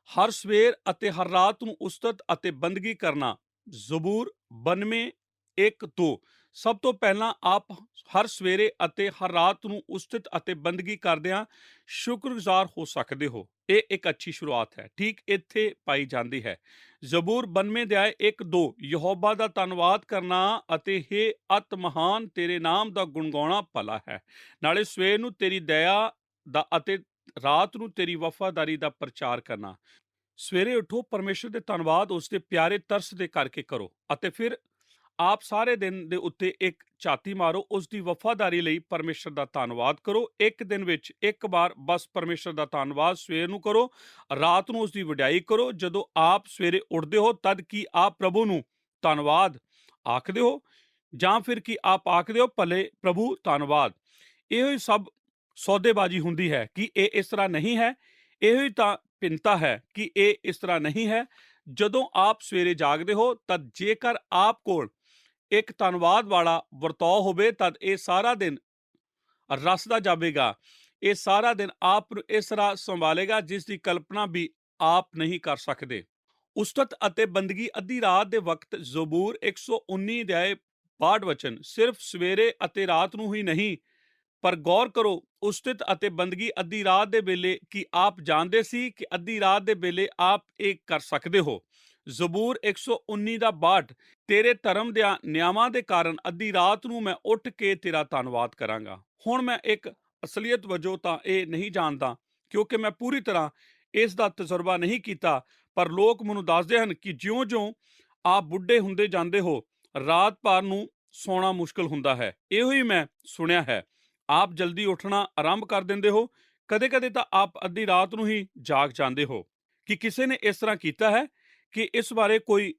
ਹਰ ਸਵੇਰ ਅਤੇ ਹਰ ਰਾਤ ਨੂੰ ਉਸਤਤ ਅਤੇ ਬੰਦਗੀ ਕਰਨਾ। ਜ਼ਬੂਰ 92 1-2। ਸਭ ਤੋਂ ਪਹਿਲਾਂ ਆਪ ਹਰ ਸਵੇਰੇ ਅਤੇ ਹਰ ਰਾਤ ਨੂੰ ਉਸਤਤ ਅਤੇ ਬੰਦਗੀ ਕਰਦਿਆਂ ਸ਼ੁਕਰਗੁਜ਼ਾਰ ਹੋ ਸਕਦੇ ਹੋ। ਇਹ ਇੱਕ ਅੱਛੀ ਸ਼ੁਰੂਆਤ ਹੈ। ਠੀਕ ਇੱਥੇ ਪਾਈ ਜਾਂਦੀ ਹੈ। ਜ਼ਬੂਰ 92 ਅਧਿਆਏ 1-2। ਯਹੋਵਾ ਦਾ ਧੰਨਵਾਦ ਕਰਨਾ ਅਤੇ ਹੇ ਅਤ ਮਹਾਨ ਤੇਰੇ ਨਾਮ ਦਾ ਗੁਣਗਾਉਣਾ ਭਲਾ ਹੈ। ਨਾਲੇ ਸਵੇਰ ਨੂੰ ਤੇਰੀ ਦਇਆ ਦਾ ਅਤੇ ਰਾਤ ਨੂੰ ਤੇਰੀ ਵਫਾਦਾਰੀ ਦਾ ਪ੍ਰਚਾਰ ਕਰਨਾ। ਸਵੇਰੇ ਉਠੋ, ਪਰਮੇਸ਼ਰ ਦੇ ਧੰਨਵਾਦ ਉਸ ਦੇ ਪਿਆਰੇ ਤਰਸ ਦੇ ਕਰਕੇ ਕਰੋ ਅਤੇ ਫਿਰ ਆਪ ਸਾਰੇ ਦਿਨ ਦੇ ਉੱਤੇ ਇੱਕ ਝਾਤੀ ਮਾਰੋ। ਉਸ ਦੀ ਵਫਾਦਾਰੀ ਲਈ ਪਰਮੇਸ਼ਰ ਦਾ ਧੰਨਵਾਦ ਕਰੋ। ਇੱਕ ਦਿਨ ਵਿੱਚ ਇੱਕ ਵਾਰ ਬਸ ਪਰਮੇਸ਼ਰ ਦਾ ਧੰਨਵਾਦ ਸਵੇਰ ਨੂੰ ਕਰੋ, ਰਾਤ ਨੂੰ ਉਸ ਦੀ ਵਡਿਆਈ ਕਰੋ। ਜਦੋਂ ਆਪ ਸਵੇਰੇ ਉੱਠਦੇ ਹੋ ਤਦ ਕੀ ਆਪ ਪ੍ਰਭੂ ਨੂੰ ਧੰਨਵਾਦ ਆਖਦੇ ਹੋ, ਜਾਂ ਫਿਰ ਕੀ ਆਪ ਆਖਦੇ ਹੋ ਭਲੇ ਪ੍ਰਭੂ ਧੰਨਵਾਦ? ਇਹੋ ਹੀ ਸਭ ਸੌਦੇਬਾਜ਼ੀ ਹੁੰਦੀ ਹੈ ਕਿ ਇਹ ਇਸ ਤਰ੍ਹਾਂ ਨਹੀਂ ਹੈ। ਇਹੋ ਹੀ ਤਾਂ ਭਿੰਨਤਾ ਹੈ ਕਿ ਇਹ ਇਸ ਤਰ੍ਹਾਂ ਨਹੀਂ ਹੈ। ਜਦੋਂ ਆਪ ਸਵੇਰੇ ਜਾਗਦੇ ਹੋ ਤਦ ਜੇਕਰ ਆਪ ਕੋਲ ਇੱਕ ਧੰਨਵਾਦ ਵਾਲਾ ਵਰਤਾਓ ਹੋਵੇ ਤਦ ਇਹ ਸਾਰਾ ਦਿਨ ਰਸਦਾ ਜਾਵੇਗਾ। ਇਹ ਸਾਰਾ ਦਿਨ ਆਪ ਨੂੰ ਇਸ ਤਰ੍ਹਾਂ ਸੰਭਾਲੇਗਾ ਜਿਸ ਦੀ ਕਲਪਨਾ ਵੀ ਆਪ ਨਹੀਂ ਕਰ ਸਕਦੇ। ਉਸਤਤ ਅਤੇ ਬੰਦਗੀ ਅੱਧੀ ਰਾਤ ਦੇ ਵਕਤ। ਜ਼ਬੂਰ 119 ਅਧਿਆਏ 62 ਵਚਨ। ਸਿਰਫ ਸਵੇਰੇ ਅਤੇ ਰਾਤ ਨੂੰ ਹੀ ਨਹੀਂ, ਪਰ ਗੌਰ ਕਰੋ, ਉਸਤਤ ਅਤੇ ਬੰਦਗੀ ਅੱਧੀ ਰਾਤ ਦੇ ਵੇਲੇ। ਕੀ ਆਪ ਜਾਣਦੇ ਸੀ ਕਿ ਅੱਧੀ ਰਾਤ ਦੇ ਵੇਲੇ ਆਪ ਇਹ ਕਰ ਸਕਦੇ ਹੋ? ਜ਼ਬੂਰ 119 ਦਾ 62। ਤੇਰੇ ਧਰਮ ਦੇ ਨਿਯਮਾਂ ਦੇ ਕਾਰਨ ਅੱਧੀ ਰਾਤ ਨੂੰ ਮੈਂ ਉੱਠ ਕੇ ਤੇਰਾ ਧੰਨਵਾਦ ਕਰਾਂਗਾ। ਹੁਣ ਮੈਂ ਇੱਕ ਅਸਲੀਅਤ ਵਜੋਂ ਤਾਂ ਇਹ ਨਹੀਂ ਜਾਣਦਾ ਕਿਉਂਕਿ ਮੈਂ ਪੂਰੀ ਤਰ੍ਹਾਂ ਇਸ ਦਾ ਤਜਰਬਾ ਨਹੀਂ ਕੀਤਾ, ਪਰ ਲੋਕ ਮੈਨੂੰ ਦੱਸਦੇ ਹਨ ਕਿ ਜਿਉਂ-ਜਿਉਂ ਆਪ ਬੁੱਢੇ ਹੁੰਦੇ ਜਾਂਦੇ ਹੋ ਰਾਤ ਭਰ ਨੂੰ ਸੌਣਾ ਮੁਸ਼ਕਲ ਹੁੰਦਾ ਹੈ। ਇਹੋ ਹੀ ਮੈਂ ਸੁਣਿਆ ਹੈ। ਆਪ ਜਲਦੀ ਉੱਠਣਾ ਆਰੰਭ ਕਰ ਦਿੰਦੇ ਹੋ। ਕਦੇ-ਕਦੇ ਤਾਂ ਆਪ ਅੱਧੀ ਰਾਤ ਨੂੰ ਹੀ ਜਾਗ ਜਾਂਦੇ ਹੋ। ਕਿ ਕਿਸੇ ਨੇ ਇਸ ਤਰ੍ਹਾਂ ਕੀਤਾ ਹੈ? ਕਿ ਇਸ ਬਾਰੇ ਕੋਈ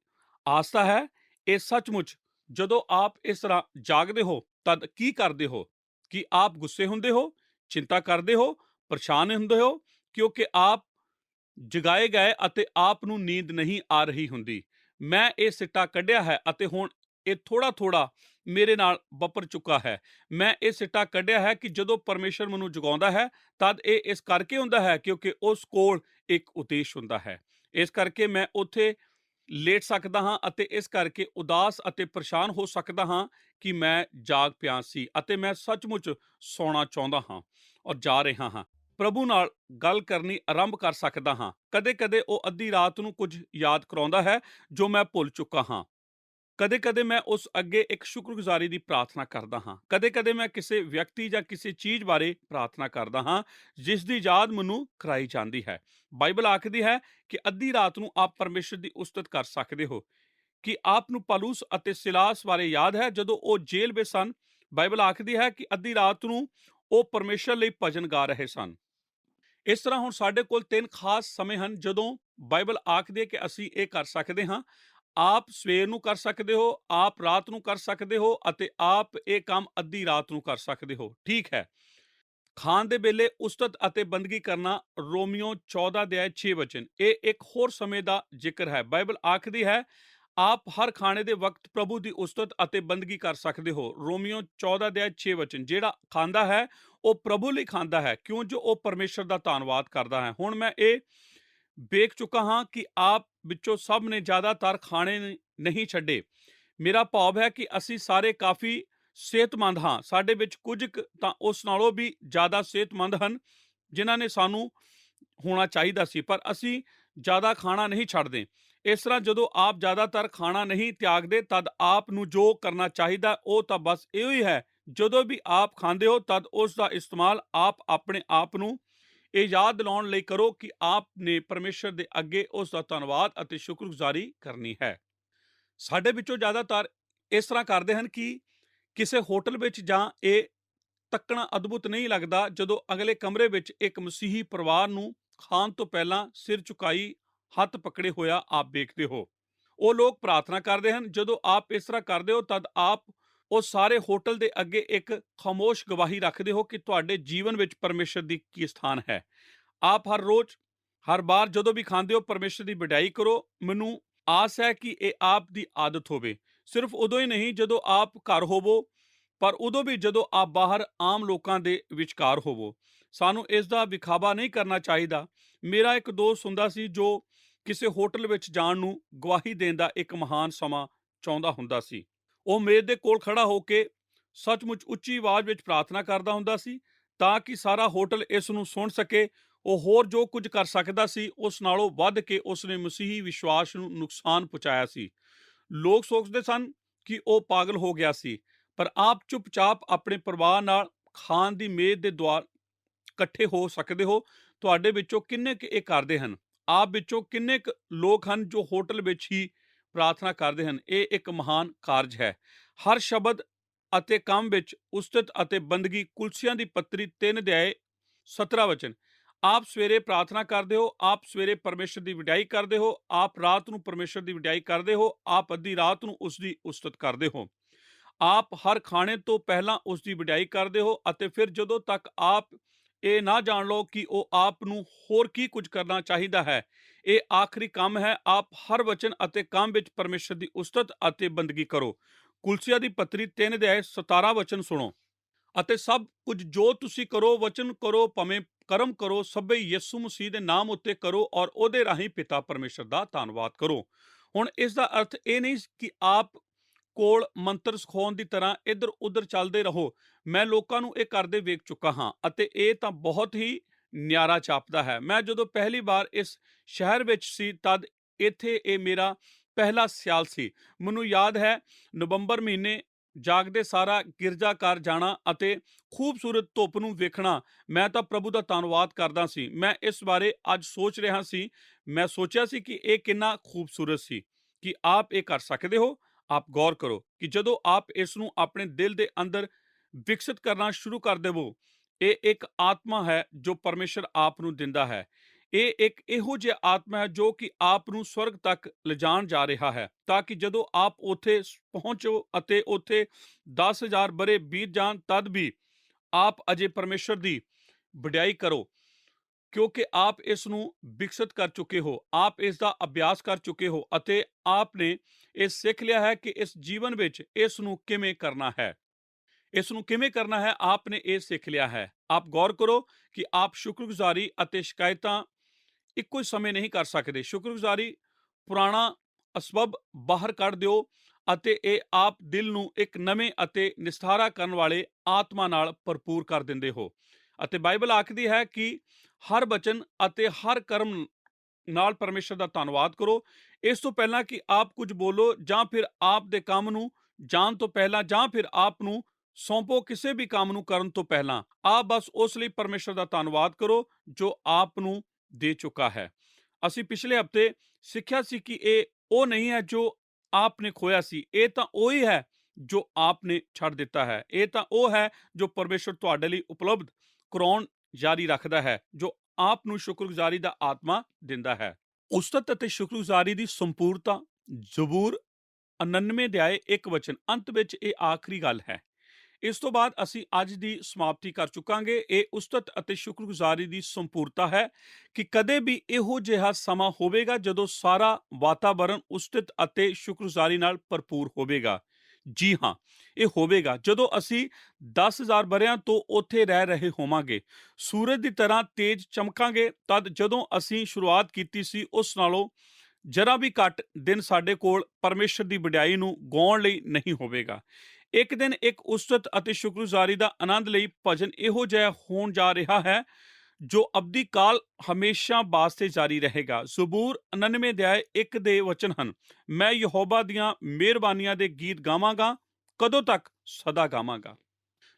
ਆਸਥਾ ਹੈ? ਇਹ ਸੱਚਮੁੱਚ ਜਦੋਂ ਆਪ ਇਸ ਤਰ੍ਹਾਂ ਜਾਗਦੇ ਹੋ ਤਦ ਕੀ ਕਰਦੇ ਹੋ? ਕਿ ਆਪ ਗੁੱਸੇ ਹੁੰਦੇ ਹੋ, ਚਿੰਤਾ ਕਰਦੇ ਹੋ, ਪਰੇਸ਼ਾਨ ਹੁੰਦੇ ਹੋ ਕਿਉਂਕਿ ਆਪ ਜਗਾਏ ਗਏ ਅਤੇ ਆਪ ਨੂੰ ਨੀਂਦ ਨਹੀਂ ਆ ਰਹੀ ਹੁੰਦੀ। ਮੈਂ ਇਹ ਸਿੱਟਾ ਕੱਢਿਆ ਹੈ ਅਤੇ ਹੁਣ ਇਹ ਥੋੜਾ ਥੋੜਾ ਮੇਰੇ ਨਾਲ ਵਾਪਰ ਚੁੱਕਾ ਹੈ। ਮੈਂ ਇਹ ਸਿੱਟਾ ਕੱਢਿਆ ਹੈ ਕਿ ਜਦੋਂ ਪਰਮੇਸ਼ਰ ਮੈਨੂੰ ਜਗਾਉਂਦਾ ਹੈ ਤਦ ਇਹ ਇਸ ਕਰਕੇ ਹੁੰਦਾ ਹੈ ਕਿਉਂਕਿ ਉਸ ਕੋਲ ਇੱਕ ਉਦੇਸ਼ ਹੁੰਦਾ ਹੈ। ਇਸ ਕਰਕੇ ਮੈਂ ਉੱਥੇ ਲੇਟ ਸਕਦਾ ਹਾਂ ਅਤੇ ਇਸ ਕਰਕੇ ਉਦਾਸ ਅਤੇ ਪਰੇਸ਼ਾਨ ਹੋ ਸਕਦਾ ਹਾਂ ਕਿ ਮੈਂ ਜਾਗ ਪਿਆ ਸੀ ਅਤੇ ਮੈਂ ਸੱਚਮੁੱਚ ਸੌਣਾ ਚਾਹੁੰਦਾ ਹਾਂ ਔਰ ਜਾ ਰਿਹਾ ਹਾਂ। ਪ੍ਰਭੂ ਨਾਲ ਗੱਲ ਕਰਨੀ ਆਰੰਭ ਕਰ ਸਕਦਾ ਹਾਂ। ਕਦੇ ਕਦੇ ਉਹ ਅੱਧੀ ਰਾਤ ਨੂੰ ਕੁਝ ਯਾਦ ਕਰਾਉਂਦਾ ਹੈ ਜੋ ਮੈਂ ਭੁੱਲ ਚੁੱਕਾ ਹਾਂ। ਕਦੇ ਕਦੇ ਮੈਂ ਉਸ ਅੱਗੇ ਇੱਕ ਸ਼ੁਕਰਗੁਜ਼ਾਰੀ ਦੀ ਪ੍ਰਾਰਥਨਾ ਕਰਦਾ ਹਾਂ। ਕਦੇ ਕਦੇ ਮੈਂ ਕਿਸੇ ਵਿਅਕਤੀ ਜਾਂ ਕਿਸੇ ਚੀਜ਼ ਬਾਰੇ ਪ੍ਰਾਰਥਨਾ ਕਰਦਾ ਹਾਂ ਜਿਸ ਦੀ ਯਾਦ ਮੈਨੂੰ ਕਰਾਈ ਜਾਂਦੀ ਹੈ। ਬਾਈਬਲ ਆਖਦੀ ਹੈ ਕਿ ਅੱਧੀ ਰਾਤ ਨੂੰ ਆਪ ਪਰਮੇਸ਼ਰ ਦੀ ਉਸਤਤ ਕਰ ਸਕਦੇ ਹੋ। ਕਿ ਆਪ ਨੂੰ ਪੌਲੁਸ ਅਤੇ ਸਿਲਾਸ ਬਾਰੇ ਯਾਦ ਹੈ ਜਦੋਂ ਉਹ ਜੇਲ੍ਹ ਵਿੱਚ ਸਨ। ਬਾਈਬਲ ਆਖਦੀ ਹੈ ਕਿ ਅੱਧੀ ਰਾਤ ਨੂੰ ਉਹ ਪਰਮੇਸ਼ਰ ਲਈ ਭਜਨ ਗਾ ਰਹੇ ਸਨ। ਇਸ ਤਰ੍ਹਾਂ ਹੁਣ ਸਾਡੇ ਕੋਲ 3 ਖਾਸ ਸਮੇਂ ਹਨ ਜਦੋਂ ਬਾਈਬਲ ਆਖਦੀ ਹੈ ਕਿ ਅਸੀਂ ਇਹ ਕਰ ਸਕਦੇ ਹਾਂ। ਆਪ ਸਵੇਰ ਨੂੰ ਕਰ ਸਕਦੇ ਹੋ, ਆਪ ਰਾਤ ਨੂੰ ਕਰ ਸਕਦੇ ਹੋ ਅਤੇ ਆਪ ਇਹ ਕੰਮ ਅੱਧੀ ਰਾਤ ਨੂੰ ਕਰ ਸਕਦੇ ਹੋ। ਠੀਕ ਹੈ। ਖਾਣ ਦੇ ਵੇਲੇ ਉਸਤਤ ਅਤੇ ਬੰਦਗੀ ਕਰਨਾ, ਰੋਮੀਓ 14 ਅਧਿਆਇ 6 ਵਚਨ, ਇਹ ਇੱਕ ਹੋਰ ਸਮੇਂ ਦਾ ਜ਼ਿਕਰ ਹੈ। ਬਾਈਬਲ ਆਖਦੀ ਹੈ ਆਪ ਹਰ ਖਾਣੇ ਦੇ ਵਕਤ ਪ੍ਰਭੂ ਦੀ ਉਸਤਤ ਅਤੇ ਬੰਦਗੀ ਕਰ ਸਕਦੇ ਹੋ। ਰੋਮੀਓ 14 ਅਧਿਆਇ 6 ਵਚਨ, ਜਿਹੜਾ ਖਾਂਦਾ ਹੈ ਉਹ ਪ੍ਰਭੂ ਲਈ ਖਾਂਦਾ ਹੈ ਕਿਉਂ ਜੋ ਉਹ ਪਰਮੇਸ਼ਰ ਦਾ ਧੰਨਵਾਦ ਕਰਦਾ ਹੈ। ਹੁਣ ਮੈਂ ਇਹ ਵੇਖ ਚੁੱਕਾ ਹਾਂ ਕਿ ਆਪ ਵਿੱਚੋਂ ਸਭ ਨੇ ਜ਼ਿਆਦਾਤਰ ਖਾਣੇ ਨਹੀਂ ਛੱਡੇ। ਮੇਰਾ ਭਾਵ ਹੈ ਕਿ ਅਸੀਂ ਸਾਰੇ ਕਾਫੀ ਸਿਹਤਮੰਦ ਹਾਂ। ਸਾਡੇ ਵਿੱਚ ਕੁਝ ਕੁ ਤਾਂ ਉਸ ਨਾਲੋਂ ਵੀ ਜ਼ਿਆਦਾ ਸਿਹਤਮੰਦ ਹਨ ਜਿਨ੍ਹਾਂ ਨੇ ਸਾਨੂੰ ਹੋਣਾ ਚਾਹੀਦਾ ਸੀ, ਪਰ ਅਸੀਂ ਜ਼ਿਆਦਾ ਖਾਣਾ ਨਹੀਂ ਛੱਡਦੇ। ਇਸ ਤਰ੍ਹਾਂ ਜਦੋਂ ਆਪ ਜ਼ਿਆਦਾਤਰ ਖਾਣਾ ਨਹੀਂ ਤਿਆਗਦੇ ਤਦ ਆਪ ਨੂੰ ਜੋ ਕਰਨਾ ਚਾਹੀਦਾ ਉਹ ਤਾਂ ਬਸ ਇਹੋ ਹੀ ਹੈ, ਜਦੋਂ ਵੀ ਆਪ ਖਾਂਦੇ ਹੋ ਤਦ ਉਸ ਦਾ ਇਸਤੇਮਾਲ ਆਪ ਆਪਣੇ ਆਪ ਨੂੰ ਇਹ ਯਾਦ ਦਿਲਾਉਣ ਲਈ ਕਰੋ ਕਿ ਆਪ ਨੇ ਪਰਮੇਸ਼ਰ ਦੇ ਅੱਗੇ ਉਸ ਦਾ ਧੰਨਵਾਦ ਅਤੇ ਸ਼ੁਕਰਗੁਜ਼ਾਰੀ ਕਰਨੀ ਹੈ। ਸਾਡੇ ਵਿੱਚੋਂ ਜ਼ਿਆਦਾਤਰ ਇਸ ਤਰ੍ਹਾਂ ਕਰਦੇ ਹਨ ਕਿ ਕਿਸੇ ਹੋਟਲ ਵਿੱਚ ਜਾਂ ਇਹ ਤੱਕਣਾ ਅਦਭੁਤ ਨਹੀਂ ਲੱਗਦਾ ਜਦੋਂ ਅਗਲੇ ਕਮਰੇ ਵਿੱਚ ਇੱਕ ਮਸੀਹੀ ਪਰਿਵਾਰ ਨੂੰ ਖਾਣ ਤੋਂ ਪਹਿਲਾਂ ਸਿਰ ਝੁਕਾਈ ਹੱਥ ਪਕੜੇ ਹੋਇਆ ਆਪ ਵੇਖਦੇ ਹੋ। ਉਹ ਲੋਕ ਪ੍ਰਾਰਥਨਾ ਕਰਦੇ ਹਨ। ਜਦੋਂ ਆਪ ਇਸ ਤਰ੍ਹਾਂ ਕਰਦੇ ਹੋ ਤਦ ਆਪ ਉਹ ਸਾਰੇ ਹੋਟਲ ਦੇ ਅੱਗੇ ਇੱਕ ਖਾਮੋਸ਼ ਗਵਾਹੀ ਰੱਖਦੇ ਹੋ ਕਿ ਤੁਹਾਡੇ ਜੀਵਨ ਵਿੱਚ ਪਰਮੇਸ਼ਰ ਦੀ ਕੀ ਸਥਾਨ ਹੈ। ਆਪ ਹਰ ਰੋਜ਼ ਹਰ ਵਾਰ ਜਦੋਂ ਵੀ ਖਾਂਦੇ ਹੋ ਪਰਮੇਸ਼ਰ ਦੀ ਵਡਿਆਈ ਕਰੋ। ਮੈਨੂੰ ਆਸ ਹੈ ਕਿ ਇਹ ਆਪ ਦੀ ਆਦਤ ਹੋਵੇ, ਸਿਰਫ ਉਦੋਂ ਹੀ ਨਹੀਂ ਜਦੋਂ ਆਪ ਘਰ ਹੋਵੋ, ਪਰ ਉਦੋਂ ਵੀ ਜਦੋਂ ਆਪ ਬਾਹਰ ਆਮ ਲੋਕਾਂ ਦੇ ਵਿਚਕਾਰ ਹੋਵੋ। ਸਾਨੂੰ ਇਸ ਦਾ ਵਿਖਾਵਾ ਨਹੀਂ ਕਰਨਾ ਚਾਹੀਦਾ। ਮੇਰਾ ਇੱਕ ਦੋਸਤ ਹੁੰਦਾ ਸੀ ਜੋ ਕਿਸੇ ਹੋਟਲ ਵਿੱਚ ਜਾਣ ਨੂੰ ਗਵਾਹੀ ਦੇਣ ਦਾ ਇੱਕ ਮਹਾਨ ਸਮਾਂ ਚਾਹੁੰਦਾ ਹੁੰਦਾ ਸੀ। ਉਹ ਮੇਜ਼ ਦੇ ਕੋਲ ਖੜਾ ਹੋ ਕੇ ਸੱਚਮੁੱਚ ਉੱਚੀ ਆਵਾਜ਼ ਵਿੱਚ ਪ੍ਰਾਰਥਨਾ ਕਰਦਾ ਹੁੰਦਾ ਸੀ ਤਾਂ ਕਿ ਸਾਰਾ ਹੋਟਲ ਇਸ ਨੂੰ ਸੁਣ ਸਕੇ। ਉਹ ਹੋਰ ਜੋ ਕੁਝ ਕਰ ਸਕਦਾ ਸੀ ਉਸ ਨਾਲੋਂ ਵੱਧ ਕੇ ਉਸਨੇ ਮਸੀਹੀ ਵਿਸ਼ਵਾਸ ਨੂੰ ਨੁਕਸਾਨ ਪਹੁੰਚਾਇਆ ਸੀ। ਲੋਕ ਸੋਚਦੇ ਸਨ ਕਿ ਉਹ ਪਾਗਲ ਹੋ ਗਿਆ ਸੀ, ਪਰ ਆਪ ਚੁੱਪਚਾਪ ਆਪਣੇ ਪਰਿਵਾਰ ਨਾਲ ਖਾਣ ਦੀ ਮੇਜ਼ ਦੇ ਦੁਆਰ ਇਕੱਠੇ ਹੋ ਸਕਦੇ ਹੋ। ਤੁਹਾਡੇ ਵਿੱਚੋਂ ਕਿੰਨੇ ਕੁ ਇਹ ਕਰਦੇ ਹਨ? ਆਪ ਵਿੱਚੋਂ ਕਿੰਨੇ ਕੁ ਲੋਕ ਹਨ ਜੋ ਹੋਟਲ ਵਿੱਚ ਹੀ ਪ੍ਰਾਰਥਨਾ ਕਰਦੇ ਹਨ? ਇਹ ਇੱਕ ਮਹਾਨ ਕਾਰਜ ਹੈ। ਹਰ ਸ਼ਬਦ ਅਤੇ ਕੰਮ ਵਿੱਚ ਉਸਤਤ ਅਤੇ ਬੰਦਗੀ। ਕੁਲਸੀਆਂ ਦੀ ਪੱਤਰੀ 3 ਅਧਿਆਇ 17 ਵਚਨ, ਆਪ ਸਵੇਰੇ ਪ੍ਰਾਰਥਨਾ ਕਰਦੇ ਹੋ, ਆਪ ਸਵੇਰੇ ਪਰਮੇਸ਼ਰ ਦੀ ਵਡਿਆਈ ਕਰਦੇ ਹੋ, ਆਪ ਰਾਤ ਨੂੰ ਪਰਮੇਸ਼ਰ ਦੀ ਵਡਿਆਈ ਕਰਦੇ ਹੋ, ਆਪ ਅੱਧੀ ਰਾਤ ਨੂੰ ਉਸ ਦੀ ਉਸਤਤ ਕਰਦੇ ਹੋ। ਆਪ ਹਰ ਖਾਣੇ ਤੋਂ ਪਹਿਲਾਂ ਉਸ ਦੀ ਵਡਿਆਈ ਕਰਦੇ ਹੋ ਅਤੇ ਫਿਰ ਜਦੋਂ ਤੱਕ ਆਪ ਇਹ ਨਾ ਜਾਣ ਲਓ ਕਿ ਉਹ ਆਪ ਨੂੰ ਹੋਰ ਕੀ ਕੁਝ ਕਰਨਾ ਚਾਹੀਦਾ ਹੈ। ਇਹ ਆਖਰੀ ਕੰਮ ਹੈ। ਆਪ ਹਰ ਵਚਨ ਅਤੇ ਕੰਮ ਵਿੱਚ ਪਰਮੇਸ਼ਰ ਦੀ ਉਸਤਤ ਅਤੇ ਬੰਦਗੀ ਕਰੋ। ਕੁਲਸੀਆ ਦੀ ਪੱਤਰੀ 3 ਅਧਿਆਇ 17 ਵਚਨ ਸੁਣੋ, ਅਤੇ ਸਭ ਕੁਝ ਜੋ ਤੁਸੀਂ ਕਰੋ, ਵਚਨ ਕਰੋ ਭਾਵੇਂ ਕਰਮ ਕਰੋ, ਸਭੇ ਯਿਸੂ ਮਸੀਹ ਦੇ ਨਾਮ ਉੱਤੇ ਕਰੋ ਔਰ ਉਹਦੇ ਰਾਹੀਂ ਪਿਤਾ ਪਰਮੇਸ਼ਰ ਦਾ ਧੰਨਵਾਦ ਕਰੋ। ਹੁਣ ਇਸ ਦਾ ਅਰਥ ਇਹ ਨਹੀਂ ਕਿ ਆਪ ਕੋਲ ਮੰਤਰ ਸਿਖਾਉਣ ਦੀ ਤਰ੍ਹਾਂ ਇੱਧਰ ਉੱਧਰ ਚੱਲਦੇ ਰਹੋ। ਮੈਂ ਲੋਕਾਂ ਨੂੰ ਇਹ ਕਰਦੇ ਵੇਖ ਚੁੱਕਾ ਹਾਂ ਅਤੇ ਇਹ ਤਾਂ ਬਹੁਤ ਹੀ ਨਿਆਰਾ ਜਾਪਦਾ ਹੈ। ਮੈਂ ਜਦੋਂ ਪਹਿਲੀ ਵਾਰ ਇਸ ਸ਼ਹਿਰ ਵਿੱਚ ਸੀ ਤਦ ਇੱਥੇ ਇਹ ਮੇਰਾ ਪਹਿਲਾ ਸਿਆਲ ਸੀ। ਮੈਨੂੰ ਯਾਦ ਹੈ ਨਵੰਬਰ ਮਹੀਨੇ ਜਾਗਦੇ ਸਾਰਾ ਗਿਰਜਾਘਰ ਜਾਣਾ ਅਤੇ ਖੂਬਸੂਰਤ ਧੁੱਪ ਨੂੰ ਵੇਖਣਾ। ਮੈਂ ਤਾਂ ਪ੍ਰਭੂ ਦਾ ਧੰਨਵਾਦ ਕਰਦਾ ਸੀ। ਮੈਂ ਇਸ ਬਾਰੇ ਅੱਜ ਸੋਚ ਰਿਹਾ ਸੀ। ਮੈਂ ਸੋਚਿਆ ਸੀ ਕਿ ਇਹ ਕਿੰਨਾ ਖੂਬਸੂਰਤ ਸੀ। ਕਿ ਆਪ ਇਹ ਕਰ ਸਕਦੇ ਹੋ? ਆਪ ਗੌਰ ਕਰੋ ਕਿ ਜਦੋਂ ਆਪ ਇਸ ਨੂੰ ਆਪਣੇ ਦਿਲ ਦੇ ਅੰਦਰ ਵਿਕਸਿਤ ਕਰਨਾ ਸ਼ੁਰੂ ਕਰ ਦੇਵੋ, ਇਹ ਇੱਕ ਆਤਮਾ ਹੈ ਜੋ ਪਰਮੇਸ਼ਰ ਆਪ ਨੂੰ ਦਿੰਦਾ ਹੈ। ਇਹ ਇੱਕ ਇਹੋ ਜਿਹਾ ਆਤਮਾ ਹੈ ਜੋ ਕਿ ਆਪ ਨੂੰ ਸਵਰਗ ਤੱਕ ਲਿਜਾਣ ਜਾ ਰਿਹਾ ਹੈ, ਤਾਂ ਕਿ ਜਦੋਂ ਆਪ ਉੱਥੇ ਪਹੁੰਚੋ ਅਤੇ ਉੱਥੇ 10,000 ਬਰੇ ਬੀਤ ਜਾਣ ਤਦ ਵੀ ਆਪ ਅਜੇ ਪਰਮੇਸ਼ਰ ਦੀ ਵਡਿਆਈ ਕਰੋ। ਕਿਉਂਕਿ ਆਪ ਇਸ ਨੂੰ ਵਿਕਸਿਤ ਕਰ ਚੁੱਕੇ ਹੋ, ਆਪ ਇਸ ਦਾ ਅਭਿਆਸ ਕਰ ਚੁੱਕੇ ਹੋ ਅਤੇ ਆਪ ਨੇ ਇਹ ਸਿੱਖ ਲਿਆ ਹੈ ਕਿ ਇਸ ਜੀਵਨ ਵਿੱਚ ਇਸ ਨੂੰ ਕਿਵੇਂ ਕਰਨਾ ਹੈ। ਇਸ ਨੂੰ ਕਿਵੇਂ ਕਰਨਾ ਹੈ, ਆਪ ਨੇ ਇਹ ਸਿੱਖ ਲਿਆ ਹੈ। ਆਪ ਗੌਰ ਕਰੋ ਕਿ ਆਪ ਸ਼ੁਕਰਗੁਜ਼ਾਰੀ ਅਤੇ ਸ਼ਿਕਾਇਤਾਂ ਇੱਕੋ ਹੀ ਸਮੇਂ ਨਹੀਂ ਕਰ ਸਕਦੇ। ਸ਼ੁਕਰਗੁਜ਼ਾਰੀ ਪੁਰਾਣਾ ਅਸਬਬ ਬਾਹਰ ਕੱਢ ਦਿਓ ਅਤੇ ਇਹ ਆਪ ਦਿਲ ਨੂੰ ਇੱਕ ਨਵੇਂ ਅਤੇ ਨਿਸਤਾਰਾ ਕਰਨ ਵਾਲੇ ਆਤਮਾ ਨਾਲ ਭਰਪੂਰ ਕਰ ਦਿੰਦੇ ਹੋ। ਅਤੇ ਬਾਈਬਲ ਆਖਦੀ ਹੈ ਕਿ ਹਰ ਬਚਨ ਅਤੇ ਹਰ ਕਰਮ ਨਾਲ ਪਰਮੇਸ਼ਰ ਦਾ ਧੰਨਵਾਦ ਕਰੋ। ਇਸ ਤੋਂ ਪਹਿਲਾਂ ਕਿ ਆਪ ਕੁਝ ਬੋਲੋ ਜਾਂ ਫਿਰ ਆਪ ਦੇ ਕੰਮ ਨੂੰ ਜਾਣ ਤੋਂ ਪਹਿਲਾਂ ਜਾਂ ਫਿਰ ਆਪ ਨੂੰ ਸੌਂਪੋ ਕਿਸੇ ਵੀ ਕੰਮ ਨੂੰ ਕਰਨ ਤੋਂ ਪਹਿਲਾਂ, ਆਪ ਬਸ ਉਸ ਲਈ ਪਰਮੇਸ਼ਰ ਦਾ ਧੰਨਵਾਦ ਕਰੋ ਜੋ ਆਪ ਨੂੰ ਦੇ ਚੁੱਕਾ ਹੈ। ਅਸੀਂ ਪਿਛਲੇ ਹਫ਼ਤੇ ਸਿੱਖਿਆ ਸੀ ਕਿ ਇਹ ਉਹ ਨਹੀਂ ਹੈ ਜੋ ਆਪ ਨੇ ਖੋਇਆ ਸੀ, ਇਹ ਤਾਂ ਉਹੀ ਹੈ ਜੋ ਆਪ ਨੇ ਛੱਡ ਦਿੱਤਾ ਹੈ। ਇਹ ਤਾਂ ਉਹ ਹੈ ਜੋ ਪਰਮੇਸ਼ਰ ਤੁਹਾਡੇ ਲਈ ਉਪਲਬਧ ਕਰਾਉਣ ਜਾਰੀ ਰੱਖਦਾ ਹੈ, ਜੋ ਆਪ ਨੂੰ ਸ਼ੁਕਰਗੁਜ਼ਾਰੀ ਦਾ ਆਤਮਾ ਦਿੰਦਾ ਹੈ। ਉਸਤਤ ਅਤੇ ਸ਼ੁਕਰਗੁਜ਼ਾਰੀ ਦੀ ਸੰਪੂਰਨਤਾ ਜ਼ਬੂਰ 99 ਅਧਿਆਏ 1 ਵਚਨ ਅੰਤ ਵਿੱਚ ਇਹ ਆਖਰੀ ਗੱਲ ਹੈ। ਇਸ ਤੋਂ ਬਾਅਦ ਅਸੀਂ ਅੱਜ ਦੀ ਸਮਾਪਤੀ ਕਰ ਚੁੱਕਾਂਗੇ। ਇਹ ਉਸਤਤ ਅਤੇ ਸ਼ੁਕਰਗੁਜ਼ਾਰੀ ਦੀ ਸੰਪੂਰਨਤਾ ਹੈ ਕਿ ਕਦੇ ਵੀ ਇਹੋ ਜਿਹਾ ਸਮਾਂ ਹੋਵੇਗਾ ਜਦੋਂ ਸਾਰਾ ਵਾਤਾਵਰਣ ਉਸਤਤ ਅਤੇ ਸ਼ੁਕਰਗੁਜ਼ਾਰੀ ਨਾਲ ਭਰਪੂਰ ਹੋਵੇਗਾ। ਜੀ ਹਾਂ, ਇਹ ਹੋਵੇਗਾ ਜਦੋਂ ਅਸੀਂ 10,000 ਵਰ੍ਹਿਆਂ ਤੋਂ ਉੱਥੇ ਰਹਿ ਰਹੇ ਹੋਵਾਂਗੇ, ਸੂਰਜ ਦੀ ਤਰ੍ਹਾਂ ਤੇਜ਼ ਚਮਕਾਂਗੇ। ਤਦ ਜਦੋਂ ਅਸੀਂ ਸ਼ੁਰੂਆਤ ਕੀਤੀ ਸੀ ਉਸ ਨਾਲੋਂ ਜਰਾ ਵੀ ਘੱਟ ਦਿਨ ਸਾਡੇ ਕੋਲ ਪਰਮੇਸ਼ਰ ਦੀ ਵਡਿਆਈ ਨੂੰ ਗਾਉਣ ਲਈ ਨਹੀਂ ਹੋਵੇਗਾ। ਇੱਕ ਦਿਨ ਇੱਕ ਉਸਤਤ ਅਤੇ ਸ਼ੁਕਰਗੁਜ਼ਾਰੀ ਦਾ ਆਨੰਦ ਲਈ ਭਜਨ ਇਹੋ ਜਿਹਾ ਹੋਣ ਜਾ ਰਿਹਾ ਹੈ ਜੋ ਅਬਦੀ ਕਾਲ ਹਮੇਸ਼ਾ ਵਾਸਤੇ ਜਾਰੀ ਰਹੇਗਾ। ਜ਼ਬੂਰ 99 ਅਧਿਆਏ 1 ਦੇ ਵਚਨ ਹਨ, ਮੈਂ ਯਹੋਵਾ ਦੀਆਂ ਮਿਹਰਬਾਨੀਆਂ ਦੇ ਗੀਤ ਗਾਵਾਂਗਾ, ਕਦੋਂ ਤੱਕ? ਸਦਾ ਗਾਵਾਂਗਾ।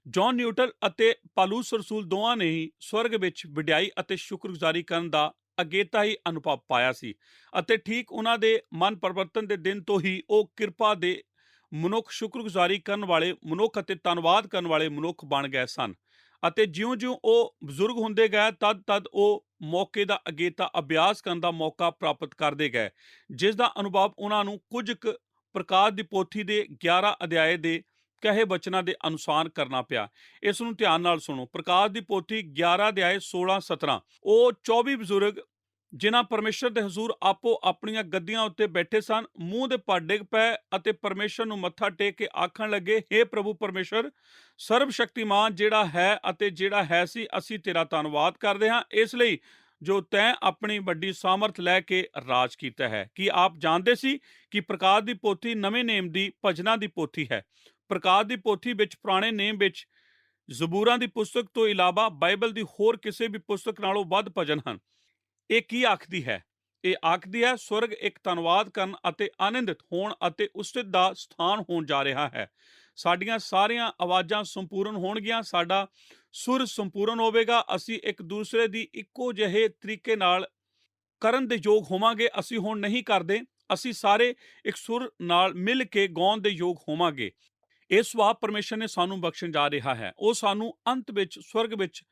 ਜੌਨ ਨਿਊਟਨ ਅਤੇ ਪਾਲੂਸ ਰਸੂਲ ਦੋਵਾਂ ਨੇ ਹੀ ਸਵਰਗ ਵਿੱਚ ਵਡਿਆਈ ਅਤੇ ਸ਼ੁਕਰਗੁਜ਼ਾਰੀ ਕਰਨ ਦਾ ਅਗੇਤਾ ਹੀ ਅਨੁਭਵ ਪਾਇਆ ਸੀ ਅਤੇ ਠੀਕ ਉਹਨਾਂ ਦੇ ਮਨ ਪਰਿਵਰਤਨ ਦੇ ਦਿਨ ਤੋਂ ਹੀ ਉਹ ਕਿਰਪਾ ਦੇ ਮਨੁੱਖ, ਸ਼ੁਕਰਗੁਜ਼ਾਰੀ ਕਰਨ ਵਾਲੇ ਮਨੁੱਖ ਅਤੇ ਧੰਨਵਾਦ ਕਰਨ ਵਾਲੇ ਮਨੁੱਖ ਬਣ ਗਏ ਸਨ। ਅਤੇ ਜਿਉਂ-ਜਿਉਂ ਉਹ ਬਜ਼ੁਰਗ ਹੁੰਦੇ ਗਏ ਤਦ ਉਹ ਮੌਕੇ ਦਾ ਅਗੇਤਾ ਅਭਿਆਸ ਕਰਨ ਦਾ ਮੌਕਾ ਪ੍ਰਾਪਤ ਕਰਦੇ ਗਏ, ਜਿਸ ਦਾ ਅਨੁਭਵ ਉਹਨਾਂ ਨੂੰ ਕੁਝ ਕੁ ਪ੍ਰਕਾਸ਼ ਦੀ ਪੋਥੀ ਦੇ 11 ਅਧਿਆਏ ਦੇ ਕਹੇ ਬਚਨਾਂ ਦੇ ਅਨੁਸਾਰ ਕਰਨਾ ਪਿਆ। ਇਸ ਨੂੰ ਧਿਆਨ ਨਾਲ ਸੁਣੋ। ਪ੍ਰਕਾਸ਼ ਦੀ ਪੋਥੀ 11 ਅਧਿਆਏ 16-17। ਉਹ 24 ਬਜ਼ੁਰਗ ਜਿਨ੍ਹਾਂ ਪਰਮੇਸ਼ਰ ਦੇ ਹਜ਼ੂਰ ਆਪੋ ਆਪਣੀਆਂ ਗੱਦੀਆਂ ਉੱਤੇ ਬੈਠੇ ਸਨ, ਮੂੰਹ ਦੇ ਭਾਰ ਡਿੱਗ ਪਏ ਅਤੇ ਪਰਮੇਸ਼ਰ ਨੂੰ ਮੱਥਾ ਟੇਕ ਕੇ ਆਖਣ ਲੱਗੇ, ਹੇ ਪ੍ਰਭੂ ਪਰਮੇਸ਼ਰ ਸਰਬ ਸ਼ਕਤੀਮਾਨ ਜਿਹੜਾ ਹੈ ਅਤੇ ਜਿਹੜਾ ਹੈ ਸੀ, ਅਸੀਂ ਤੇਰਾ ਧੰਨਵਾਦ ਕਰਦੇ ਹਾਂ ਇਸ ਲਈ ਜੋ ਤੈਂ ਆਪਣੀ ਵੱਡੀ ਸਾਮਰਥ ਲੈ ਕੇ ਰਾਜ ਕੀਤਾ ਹੈ। ਕੀ ਆਪ ਜਾਣਦੇ ਸੀ ਕਿ ਪ੍ਰਕਾਸ਼ ਦੀ ਪੋਥੀ ਨਵੇਂ ਨੇਮ ਦੀ ਭਜਨਾਂ ਦੀ ਪੋਥੀ ਹੈ? ਪ੍ਰਕਾਸ਼ ਦੀ ਪੋਥੀ ਵਿੱਚ ਪੁਰਾਣੇ ਨੇਮ ਵਿੱਚ ਜ਼ਬੂਰਾਂ ਦੀ ਪੁਸਤਕ ਤੋਂ ਇਲਾਵਾ ਬਾਈਬਲ ਦੀ ਹੋਰ ਕਿਸੇ ਵੀ ਪੁਸਤਕ ਨਾਲੋਂ ਵੱਧ ਭਜਨ ਹਨ। ਇਹ ਕੀ ਆਖਦੀ ਹੈ? ਇਹ ਆਖਦੀ ਹੈ ਸਵਰਗ ਇੱਕ ਧੰਨਵਾਦ ਕਰਨ ਅਤੇ ਆਨੰਦਿਤ ਹੋਣ ਅਤੇ ਉਸਤਤ ਦਾ ਸਥਾਨ ਹੋਣ ਜਾ ਰਿਹਾ ਹੈ। ਸਾਡੀਆਂ ਸਾਰੀਆਂ ਆਵਾਜ਼ਾਂ ਸੰਪੂਰਨ ਹੋਣਗੀਆਂ, ਸਾਡਾ ਸੁਰ ਸੰਪੂਰਨ ਹੋਵੇਗਾ, ਅਸੀਂ ਇੱਕ ਦੂਸਰੇ ਦੀ ਇੱਕੋ ਜਿਹੇ ਤਰੀਕੇ ਨਾਲ ਕਰਨ ਦੇ ਯੋਗ ਹੋਵਾਂਗੇ। ਅਸੀਂ ਹੁਣ ਨਹੀਂ ਕਰਦੇ, ਅਸੀਂ ਸਾਰੇ ਇੱਕ ਸੁਰ ਨਾਲ ਮਿਲ ਕੇ ਗਾਉਣ ਦੇ ਯੋਗ ਹੋਵਾਂਗੇ। ਇਹ ਸੁਭਾਅ ਪਰਮੇਸ਼ਰ ਨੇ ਸਾਨੂੰ ਬਖਸ਼ਣ ਜਾ ਰਿਹਾ ਹੈ। ਉਹ ਸਾਨੂੰ ਅੰਤ ਵਿੱਚ ਸਵਰਗ ਵਿੱਚ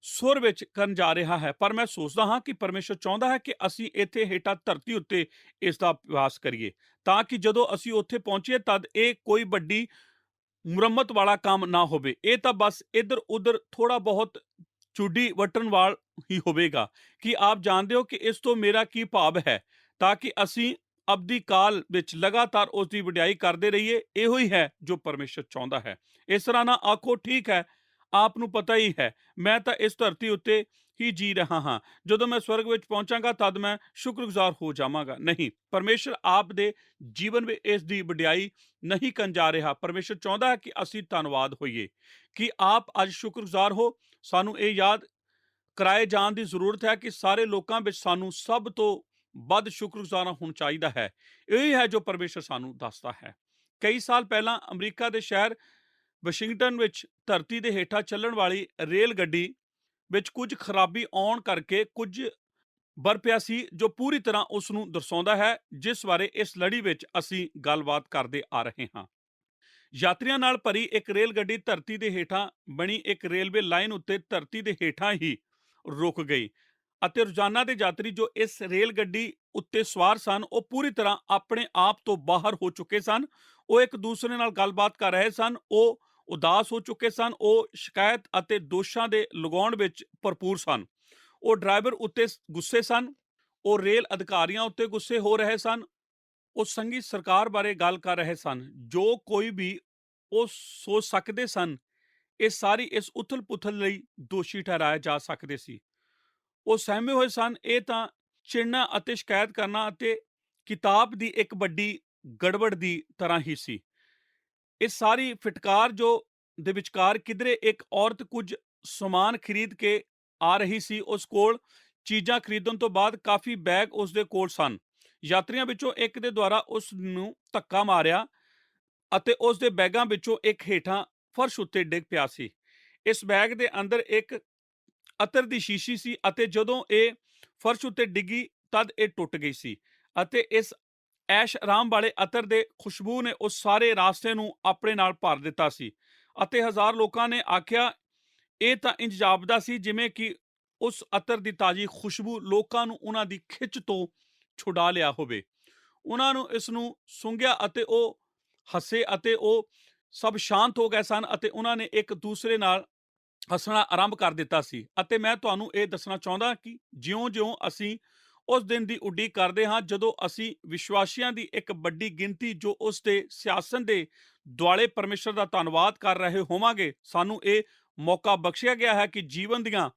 ਸੁਰ ਵਿੱਚ ਕਰਨ ਜਾ ਰਿਹਾ ਹੈ। ਪਰ ਮੈਂ ਸੋਚਦਾ ਹਾਂ ਕਿ ਪਰਮੇਸ਼ਰ ਚਾਹੁੰਦਾ ਹੈ ਕਿ ਅਸੀਂ ਇੱਥੇ ਹੇਠਾਂ ਧਰਤੀ ਉੱਤੇ ਇਸ ਦਾ ਅਭਿਆਸ ਕਰੀਏ, ਤਾਂ ਕਿ ਜਦੋਂ ਅਸੀਂ ਉੱਥੇ ਪਹੁੰਚੀਏ ਤਦ ਇਹ ਕੋਈ ਵੱਡੀ ਮੁਰੰਮਤ ਵਾਲਾ ਕੰਮ ਨਾ ਹੋਵੇ। ਇਹ ਤਾਂ ਬਸ ਇੱਧਰ ਉੱਧਰ ਥੋੜਾ ਬਹੁਤ ਚੁੱਡੀ ਵੱਟਣ ਵਾਲ ਹੀ ਹੋਵੇਗਾ। ਕੀ ਆਪ ਜਾਣਦੇ ਹੋ ਕਿ ਇਸ ਤੋਂ ਮੇਰਾ ਕੀ ਭਾਵ ਹੈ? ਤਾਂ ਕਿ ਅਸੀਂ ਅਬਦੀ ਕਾਲ ਵਿੱਚ ਲਗਾਤਾਰ ਉਸ ਦੀ ਵਡਿਆਈ ਕਰਦੇ ਰਹੀਏ। ਇਹੋ ਹੀ ਹੈ ਜੋ ਪਰਮੇਸ਼ਰ ਚਾਹੁੰਦਾ ਹੈ। ਇਸ ਤਰ੍ਹਾਂ ਨਾ ਆਖੋ, ਠੀਕ ਹੈ, ਆਪ ਨੂੰ ਪਤਾ ਹੀ ਹੈ, ਮੈਂ ਤਾਂ ਇਸ ਧਰਤੀ ਉੱਤੇ ਹੀ ਜੀ ਰਿਹਾ ਹਾਂ, ਜਦੋਂ ਮੈਂ ਸਵਰਗ ਵਿੱਚ ਪਹੁੰਚਾਂਗਾ ਤਦ ਮੈਂ ਸ਼ੁਕਰਗੁਜ਼ਾਰ ਹੋ ਜਾਵਾਂਗਾ। ਨਹੀਂ, ਪਰਮੇਸ਼ਰ ਆਪ ਦੇ ਜੀਵਨ ਵਿੱਚ ਇਸ ਦੀ ਵਡਿਆਈ ਨਹੀਂ ਕਰਨ ਜਾ ਰਿਹਾ। ਪਰਮੇਸ਼ਰ ਚਾਹੁੰਦਾ ਹੈ ਕਿ ਅਸੀਂ ਧੰਨਵਾਦ ਹੋਈਏ। ਕਿ ਆਪ ਅੱਜ ਸ਼ੁਕਰਗੁਜ਼ਾਰ ਹੋ? ਸਾਨੂੰ ਇਹ ਯਾਦ ਕਰਾਏ ਜਾਣ ਦੀ ਜ਼ਰੂਰਤ ਹੈ ਕਿ ਸਾਰੇ ਲੋਕਾਂ ਵਿੱਚ ਸਾਨੂੰ ਸਭ ਤੋਂ ਵੱਧ ਸ਼ੁਕਰਗੁਜ਼ਾਰ ਹੋਣਾ ਚਾਹੀਦਾ ਹੈ। ਇਹ ਹੈ ਜੋ ਪਰਮੇਸ਼ਰ ਸਾਨੂੰ ਦੱਸਦਾ ਹੈ। ਕਈ ਸਾਲ ਪਹਿਲਾਂ ਅਮਰੀਕਾ ਦੇ ਸ਼ਹਿਰ ਵਾਸ਼ਿੰਗਟਨ ਵਿੱਚ ਧਰਤੀ ਦੇ ਹੇਠਾਂ ਚੱਲਣ ਵਾਲੀ ਰੇਲ ਗੱਡੀ ਵਿੱਚ ਕੁਝ ਖਰਾਬੀ ਆਉਣ ਕਰਕੇ ਕੁਝ ਬਰਪਿਆ ਸੀ, ਜੋ ਪੂਰੀ ਤਰ੍ਹਾਂ ਉਸ ਨੂੰ ਦਰਸਾਉਂਦਾ ਹੈ, ਜਿਸ ਬਾਰੇ ਇਸ ਲੜੀ ਵਿੱਚ ਅਸੀਂ ਗੱਲਬਾਤ ਕਰਦੇ ਆ ਰਹੇ ਹਾਂ। ਯਾਤਰੀਆਂ ਨਾਲ ਭਰੀ ਇੱਕ ਰੇਲ ਗੱਡੀ ਧਰਤੀ ਦੇ ਹੇਠਾਂ ਬਣੀ ਇੱਕ ਰੇਲਵੇ ਲਾਈਨ ਉੱਤੇ ਧਰਤੀ ਦੇ ਹੇਠਾਂ ਹੀ ਰੁਕ ਗਈ ਅਤੇ ਰੋਜ਼ਾਨਾ ਦੇ ਯਾਤਰੀ ਜੋ ਇਸ ਰੇਲ ਗੱਡੀ ਉੱਤੇ ਸਵਾਰ ਸਨ, ਉਹ ਪੂਰੀ ਤਰ੍ਹਾਂ ਆਪਣੇ ਆਪ ਤੋਂ ਬਾਹਰ ਹੋ ਚੁੱਕੇ ਸਨ। ਉਹ ਇੱਕ ਦੂਸਰੇ ਨਾਲ ਗੱਲਬਾਤ ਕਰ ਰਹੇ ਸਨ, ਉਹ ਉਦਾਸ ਹੋ ਚੁੱਕੇ ਸਨ, ਉਹ ਸ਼ਿਕਾਇਤ ਅਤੇ ਦੋਸ਼ਾਂ ਦੇ ਲਗਾਉਣ ਵਿੱਚ ਭਰਪੂਰ ਸਨ। ਉਹ ਡਰਾਈਵਰ ਉੱਤੇ ਗੁੱਸੇ ਸਨ, ਉਹ ਰੇਲ ਅਧਿਕਾਰੀਆਂ ਉੱਤੇ ਗੁੱਸੇ ਹੋ ਰਹੇ ਸਨ, ਉਹ ਸੰਘੀ ਸਰਕਾਰ ਬਾਰੇ ਗੱਲ ਕਰ ਰਹੇ ਸਨ। ਜੋ ਕੋਈ ਵੀ ਉਹ ਸੋਚ ਸਕਦੇ ਸਨ, ਇਹ ਸਾਰੀ ਇਸ ਉਥਲ-ਪੁਥਲ ਲਈ ਦੋਸ਼ੀ ਠਹਿਰਾਏ ਜਾ ਸਕਦੇ ਸੀ। ਉਹ ਸਹਿਮੇ ਹੋਏ ਸਨ ਇਹ ਤਾਂ ਚਿੜਨਾ ਅਤੇ ਸ਼ਿਕਾਇਤ ਕਰਨਾ ਅਤੇ ਕਿਤਾਬ ਦੀ ਇੱਕ ਵੱਡੀ ਗੜਬੜ ਦੀ ਤਰ੍ਹਾਂ ਹੀ ਸੀ। ਇਹ ਸਾਰੀ ਫਿਟਕਾਰ ਜੋ ਦੇ ਵਿਚਕਾਰ ਕਿਧਰੇ ਇੱਕ ਔਰਤ ਕੁਝ ਸਮਾਨ ਖਰੀਦ ਕੇ ਆ ਰਹੀ ਸੀ। ਉਸ ਕੋਲ ਚੀਜ਼ਾਂ ਖਰੀਦਣ ਤੋਂ ਬਾਅਦ ਕਾਫੀ ਬੈਗ ਉਸ ਦੇ ਕੋਲ ਸਨ। ਯਾਤਰੀਆਂ ਵਿੱਚੋਂ ਇੱਕ ਦੇ ਦੁਆਰਾ ਉਸ ਨੂੰ ਧੱਕਾ ਮਾਰਿਆ ਅਤੇ ਉਸ ਦੇ ਬੈਗਾਂ ਵਿੱਚੋਂ ਇੱਕ ਹੇਠਾਂ ਫਰਸ਼ ਉੱਤੇ ਡਿੱਗ ਪਿਆ ਸੀ। ਇਸ ਬੈਗ ਦੇ ਅੰਦਰ ਇੱਕ ਅਤਰ ਦੀ ਸ਼ੀਸ਼ੀ ਸੀ ਅਤੇ ਜਦੋਂ ਇਹ ਫਰਸ਼ ਉੱਤੇ ਡਿੱਗੀ ਤਦ ਇਹ ਟੁੱਟ ਗਈ ਸੀ ਅਤੇ ਇਸ ਐਸ਼ ਆਰਾਮ ਵਾਲੇ ਅਤਰ ਦੇ ਖੁਸ਼ਬੂ ਨੇ ਉਸ ਸਾਰੇ ਰਾਸਤੇ ਨੂੰ ਆਪਣੇ ਨਾਲ ਭਰ ਦਿੱਤਾ ਸੀ ਅਤੇ ਹਜ਼ਾਰ ਲੋਕਾਂ ਨੇ ਆਖਿਆ ਇਹ ਤਾਂ ਇੰਜ ਜਾਪਦਾ ਸੀ ਜਿਵੇਂ ਕਿ ਉਸ ਅਤਰ ਦੀ ਤਾਜ਼ੀ ਖੁਸ਼ਬੂ ਲੋਕਾਂ ਨੂੰ ਉਹਨਾਂ ਦੀ ਖਿੱਚ ਤੋਂ ਛੁਡਾ ਲਿਆ ਹੋਵੇ। ਉਹਨਾਂ ਨੂੰ ਇਸ ਨੂੰ ਸੁੰਘਿਆ ਅਤੇ ਉਹ ਹੱਸੇ ਅਤੇ ਉਹ ਸਭ ਸ਼ਾਂਤ ਹੋ ਗਏ ਸਨ ਅਤੇ ਉਹਨਾਂ ਨੇ ਇੱਕ ਦੂਸਰੇ ਨਾਲ ਹੱਸਣਾ ਆਰੰਭ ਕਰ ਦਿੱਤਾ ਸੀ। ਅਤੇ ਮੈਂ ਤੁਹਾਨੂੰ ਇਹ ਦੱਸਣਾ ਚਾਹੁੰਦਾ ਕਿ ਜਿਉਂ-ਜਿਉਂ ਅਸੀਂ ਉਸ ਦਿਨ ਦੀ ਉਡੀਕ ਕਰਦੇ ਹਾਂ ਜਦੋਂ ਅਸੀਂ ਵਿਸ਼ਵਾਸੀਆਂ ਦੀ ਇੱਕ ਵੱਡੀ ਗਿਣਤੀ ਜੋ ਉਸ ਦੇ ਸਿਆਸਨ ਦੇ ਦੁਆਲੇ ਪਰਮੇਸ਼ਰ ਦਾ ਧੰਨਵਾਦ ਕਰ ਰਹੇ ਹੋਵਾਂਗੇ, ਸਾਨੂੰ ਇਹ ਮੌਕਾ ਬਖਸ਼ਿਆ ਗਿਆ ਹੈ ਕਿ ਜੀਵਨ ਦੀਆਂ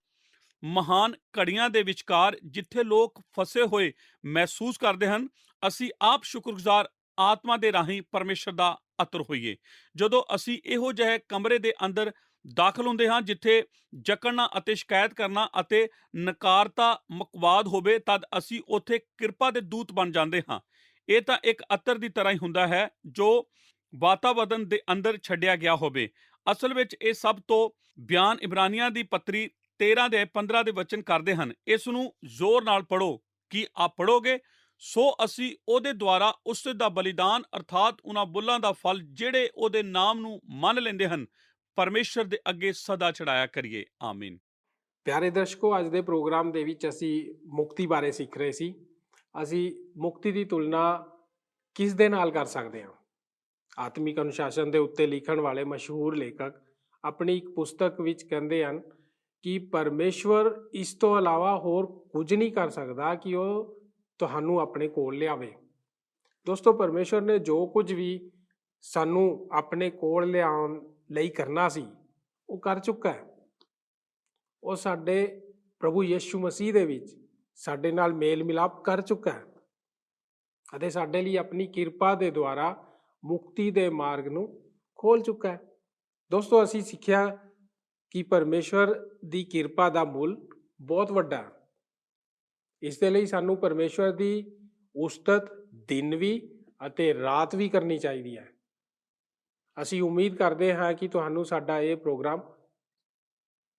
ਮਹਾਨ ਘੜੀਆਂ ਦੇ ਵਿਚਕਾਰ ਜਿੱਥੇ ਲੋਕ ਫਸੇ ਹੋਏ ਮਹਿਸੂਸ ਕਰਦੇ ਹਨ, ਅਸੀਂ ਆਪ ਸ਼ੁਕਰਗੁਜ਼ਾਰ ਆਤਮਾ ਦੇ ਰਾਹੀਂ ਪਰਮੇਸ਼ਰ ਦਾ ਅਤਰ ਹੋਈਏ। ਜਦੋਂ ਅਸੀਂ ਇਹੋ ਜਿਹੇ ਕਮਰੇ ਦੇ ਅੰਦਰ ਦਾਖਲ ਹੁੰਦੇ ਹਾਂ ਜਿੱਥੇ ਜਕੜਨਾ ਅਤੇ ਸ਼ਿਕਾਇਤ ਕਰਨਾ ਅਤੇ ਨਕਾਰਤਾ ਮਕਵਾਦ ਹੋਵੇ, ਤਦ ਅਸੀਂ ਉੱਥੇ ਕਿਰਪਾ ਦੇ ਦੂਤ ਬਣ ਜਾਂਦੇ ਹਾਂ। ਇਹ ਤਾਂ ਇੱਕ ਅਤਰ ਦੀ ਤਰ੍ਹਾਂ ਹੀ ਹੁੰਦਾ ਹੈ ਜੋ ਵਾਤਾਵਰਨ ਦੇ ਅੰਦਰ ਛੱਡਿਆ ਗਿਆ ਹੋਵੇ। ਅਸਲ ਵਿੱਚ ਇਹ ਸਭ ਤੋਂ ਬਿਆਨ ਇਬਰਾਨੀਆਂ ਦੀ ਪੱਤਰੀ 13 ਦੇ 15 ਦੇ ਵਚਨ ਕਰਦੇ ਹਨ। ਇਸ ਨੂੰ ਜ਼ੋਰ ਨਾਲ ਪੜ੍ਹੋ। ਕੀ ਆਪ ਪੜ੍ਹੋਗੇ? ਸੋ ਅਸੀਂ ਉਹਦੇ ਦੁਆਰਾ ਉਸ ਦਾ ਬਲੀਦਾਨ ਅਰਥਾਤ ਉਹਨਾਂ ਬੁੱਲਾਂ ਦਾ ਫਲ ਜਿਹੜੇ ਉਹਦੇ ਨਾਮ ਨੂੰ ਮੰਨ ਲੈਂਦੇ ਹਨ ਪਰਮੇਸ਼ਰ ਦੇ ਅੱਗੇ ਸਦਾ ਚੜਾਇਆ ਕਰੀਏ। ਆਮੀਨ। ਪਿਆਰੇ ਦਰਸ਼ਕੋ, ਅੱਜ ਦੇ ਪ੍ਰੋਗਰਾਮ ਦੇ ਵਿੱਚ ਅਸੀਂ ਮੁਕਤੀ ਬਾਰੇ ਸਿੱਖ ਰਹੇ ਸੀ। ਅਸੀਂ ਮੁਕਤੀ ਦੀ ਤੁਲਨਾ ਕਿਸ ਦੇ ਨਾਲ ਕਰ ਸਕਦੇ ਹਾਂ? ਆਤਮਿਕ ਅਨੁਸ਼ਾਸਨ ਦੇ ਉੱਤੇ ਲਿਖਣ ਵਾਲੇ ਮਸ਼ਹੂਰ ਲੇਖਕ ਆਪਣੀ ਇੱਕ ਪੁਸਤਕ ਵਿੱਚ ਕਹਿੰਦੇ ਹਨ ਕਿ ਪਰਮੇਸ਼ਵਰ ਇਸ ਤੋਂ ਇਲਾਵਾ ਹੋਰ ਕੁਝ ਨਹੀਂ ਕਰ ਸਕਦਾ ਕਿ ਉਹ ਤੁਹਾਨੂੰ ਆਪਣੇ ਕੋਲ ਲਿਆਵੇ। ਦੋਸਤੋ, ਪਰਮੇਸ਼ਵਰ ਨੇ ਜੋ ਕੁਝ ਵੀ ਸਾਨੂੰ ਆਪਣੇ ਕੋਲ ਲਿਆਉਣ ਲਈ ਕਰਨਾ ਸੀ ਉਹ ਕਰ ਚੁੱਕਾ ਹੈ। ਉਹ ਸਾਡੇ ਪ੍ਰਭੂ ਯਿਸੂ ਮਸੀਹ ਦੇ ਵਿੱਚ ਸਾਡੇ ਨਾਲ ਮੇਲ ਮਿਲਾਪ ਕਰ ਚੁੱਕਾ ਹੈ ਅਤੇ ਸਾਡੇ ਲਈ ਆਪਣੀ ਕਿਰਪਾ ਦੇ ਦੁਆਰਾ ਮੁਕਤੀ ਦੇ ਮਾਰਗ ਨੂੰ ਖੋਲ ਚੁੱਕਾ ਹੈ। ਦੋਸਤੋ, ਅਸੀਂ ਸਿੱਖਿਆ ਕਿ ਪਰਮੇਸ਼ਵਰ ਦੀ ਕਿਰਪਾ ਦਾ ਮੁੱਲ ਬਹੁਤ ਵੱਡਾ ਹੈ। ਇਸ ਦੇ ਲਈ ਸਾਨੂੰ ਪਰਮੇਸ਼ਵਰ ਦੀ ਉਸਤਤ ਦਿਨ ਵੀ ਅਤੇ ਰਾਤ ਵੀ ਕਰਨੀ ਚਾਹੀਦੀ ਹੈ। ਅਸੀਂ ਉਮੀਦ ਕਰਦੇ ਹਾਂ ਕਿ ਤੁਹਾਨੂੰ ਸਾਡਾ ਇਹ ਪ੍ਰੋਗਰਾਮ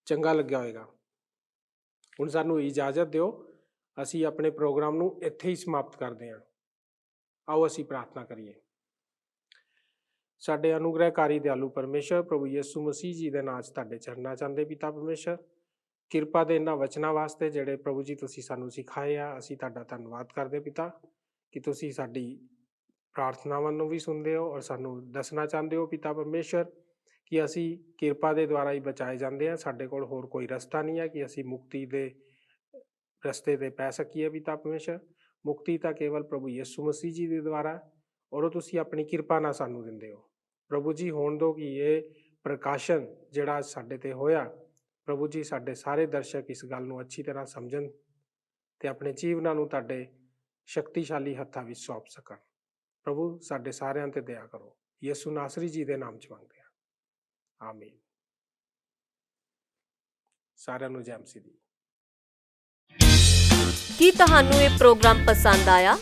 ਚੰਗਾ ਲੱਗਿਆ ਹੋਵੇਗਾ। ਹੁਣ ਸਾਨੂੰ ਇਜਾਜ਼ਤ ਦਿਓ, ਅਸੀਂ ਆਪਣੇ ਪ੍ਰੋਗਰਾਮ ਨੂੰ ਇੱਥੇ ਹੀ ਸਮਾਪਤ ਕਰਦੇ ਹਾਂ। ਆਓ ਅਸੀਂ ਪ੍ਰਾਰਥਨਾ ਕਰੀਏ। ਸਾਡੇ ਅਨੁਗ੍ਰਹਕਾਰੀ ਦਿਆਲੂ ਪਰਮੇਸ਼ਰ, ਪ੍ਰਭੂ ਯਿਸੂ ਮਸੀਹ ਜੀ ਦੇ ਨਾਂ 'ਚ ਤੁਹਾਡੇ ਚਰਨਾਂ 'ਚ ਆਉਂਦੇ ਪਿਤਾ ਪਰਮੇਸ਼ਰ, ਕਿਰਪਾ ਦੇ ਇਹਨਾਂ ਵਚਨਾਂ ਵਾਸਤੇ ਜਿਹੜੇ ਪ੍ਰਭੂ ਜੀ ਤੁਸੀਂ ਸਾਨੂੰ ਸਿਖਾਏ ਆ, ਅਸੀਂ ਤੁਹਾਡਾ ਧੰਨਵਾਦ ਕਰਦੇ ਪਿਤਾ ਕਿ ਤੁਸੀਂ ਸਾਡੀ ਪ੍ਰਾਰਥਨਾਵਾਂ ਨੂੰ ਵੀ ਸੁਣਦੇ ਹੋ ਔਰ ਸਾਨੂੰ ਦੱਸਣਾ ਚਾਹੁੰਦੇ ਹੋ ਪਿਤਾ ਪਰਮੇਸ਼ਰ ਕਿ ਅਸੀਂ ਕਿਰਪਾ ਦੇ ਦੁਆਰਾ ਹੀ ਬਚਾਏ ਜਾਂਦੇ ਹਾਂ। ਸਾਡੇ ਕੋਲ ਹੋਰ ਕੋਈ ਰਸਤਾ ਨਹੀਂ ਹੈ ਕਿ ਅਸੀਂ ਮੁਕਤੀ ਦੇ ਰਸਤੇ 'ਤੇ ਪੈ ਸਕੀਏ ਪਿਤਾ ਪਰਮੇਸ਼ਰ। ਮੁਕਤੀ ਤਾਂ ਕੇਵਲ ਪ੍ਰਭੂ ਯਿਸੂ ਮਸੀਹ ਜੀ ਦੇ ਦੁਆਰਾ ਔਰ ਉਹ ਤੁਸੀਂ ਆਪਣੀ ਕਿਰਪਾ ਨਾਲ ਸਾਨੂੰ ਦਿੰਦੇ ਹੋ। ਪ੍ਰਭੂ ਜੀ, ਹੋਣ ਦਿਓ ਕਿ ਇਹ ਪ੍ਰਕਾਸ਼ਨ ਜਿਹੜਾ ਸਾਡੇ 'ਤੇ ਹੋਇਆ, ਪ੍ਰਭੂ ਜੀ ਸਾਡੇ ਸਾਰੇ ਦਰਸ਼ਕ ਇਸ ਗੱਲ ਨੂੰ ਅੱਛੀ ਤਰ੍ਹਾਂ ਸਮਝਣ ਅਤੇ ਆਪਣੇ ਜੀਵਨਾਂ ਨੂੰ ਤੁਹਾਡੇ ਸ਼ਕਤੀਸ਼ਾਲੀ ਹੱਥਾਂ ਵਿੱਚ ਸੌਂਪ ਸਕਣ। ਪ੍ਰਭੂ, ਸਾਡੇ ਸਾਰਿਆਂ 'ਤੇ ਦਇਆ ਕਰੋ। ਯਿਸੂ ਨਾਸਰੀ ਜੀ ਦੇ ਨਾਮ 'ਚ ਮੰਗਦੇ ਹਾਂ, ਆਮੀਨ। ਸਾਰਿਆਂ ਨੂੰ ਜੈ ਮਸੀਹ ਦੀ। ਕੀ ਤੁਹਾਨੂੰ ਇਹ ਪ੍ਰੋਗਰਾਮ ਪਸੰਦ ਆਇਆ?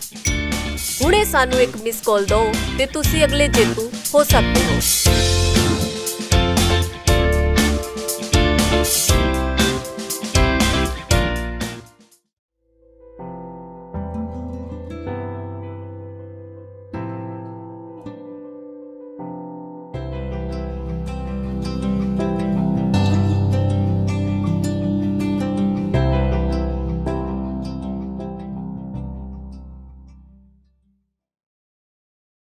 ਹੁਣੇ ਸਾਨੂੰ ਇੱਕ ਮਿਸ ਕਾਲ ਦਿਓ ਤੇ ਤੁਸੀਂ ਅਗਲੇ ਜੇਤੂ ਹੋ ਸਕਦੇ ਹੋ।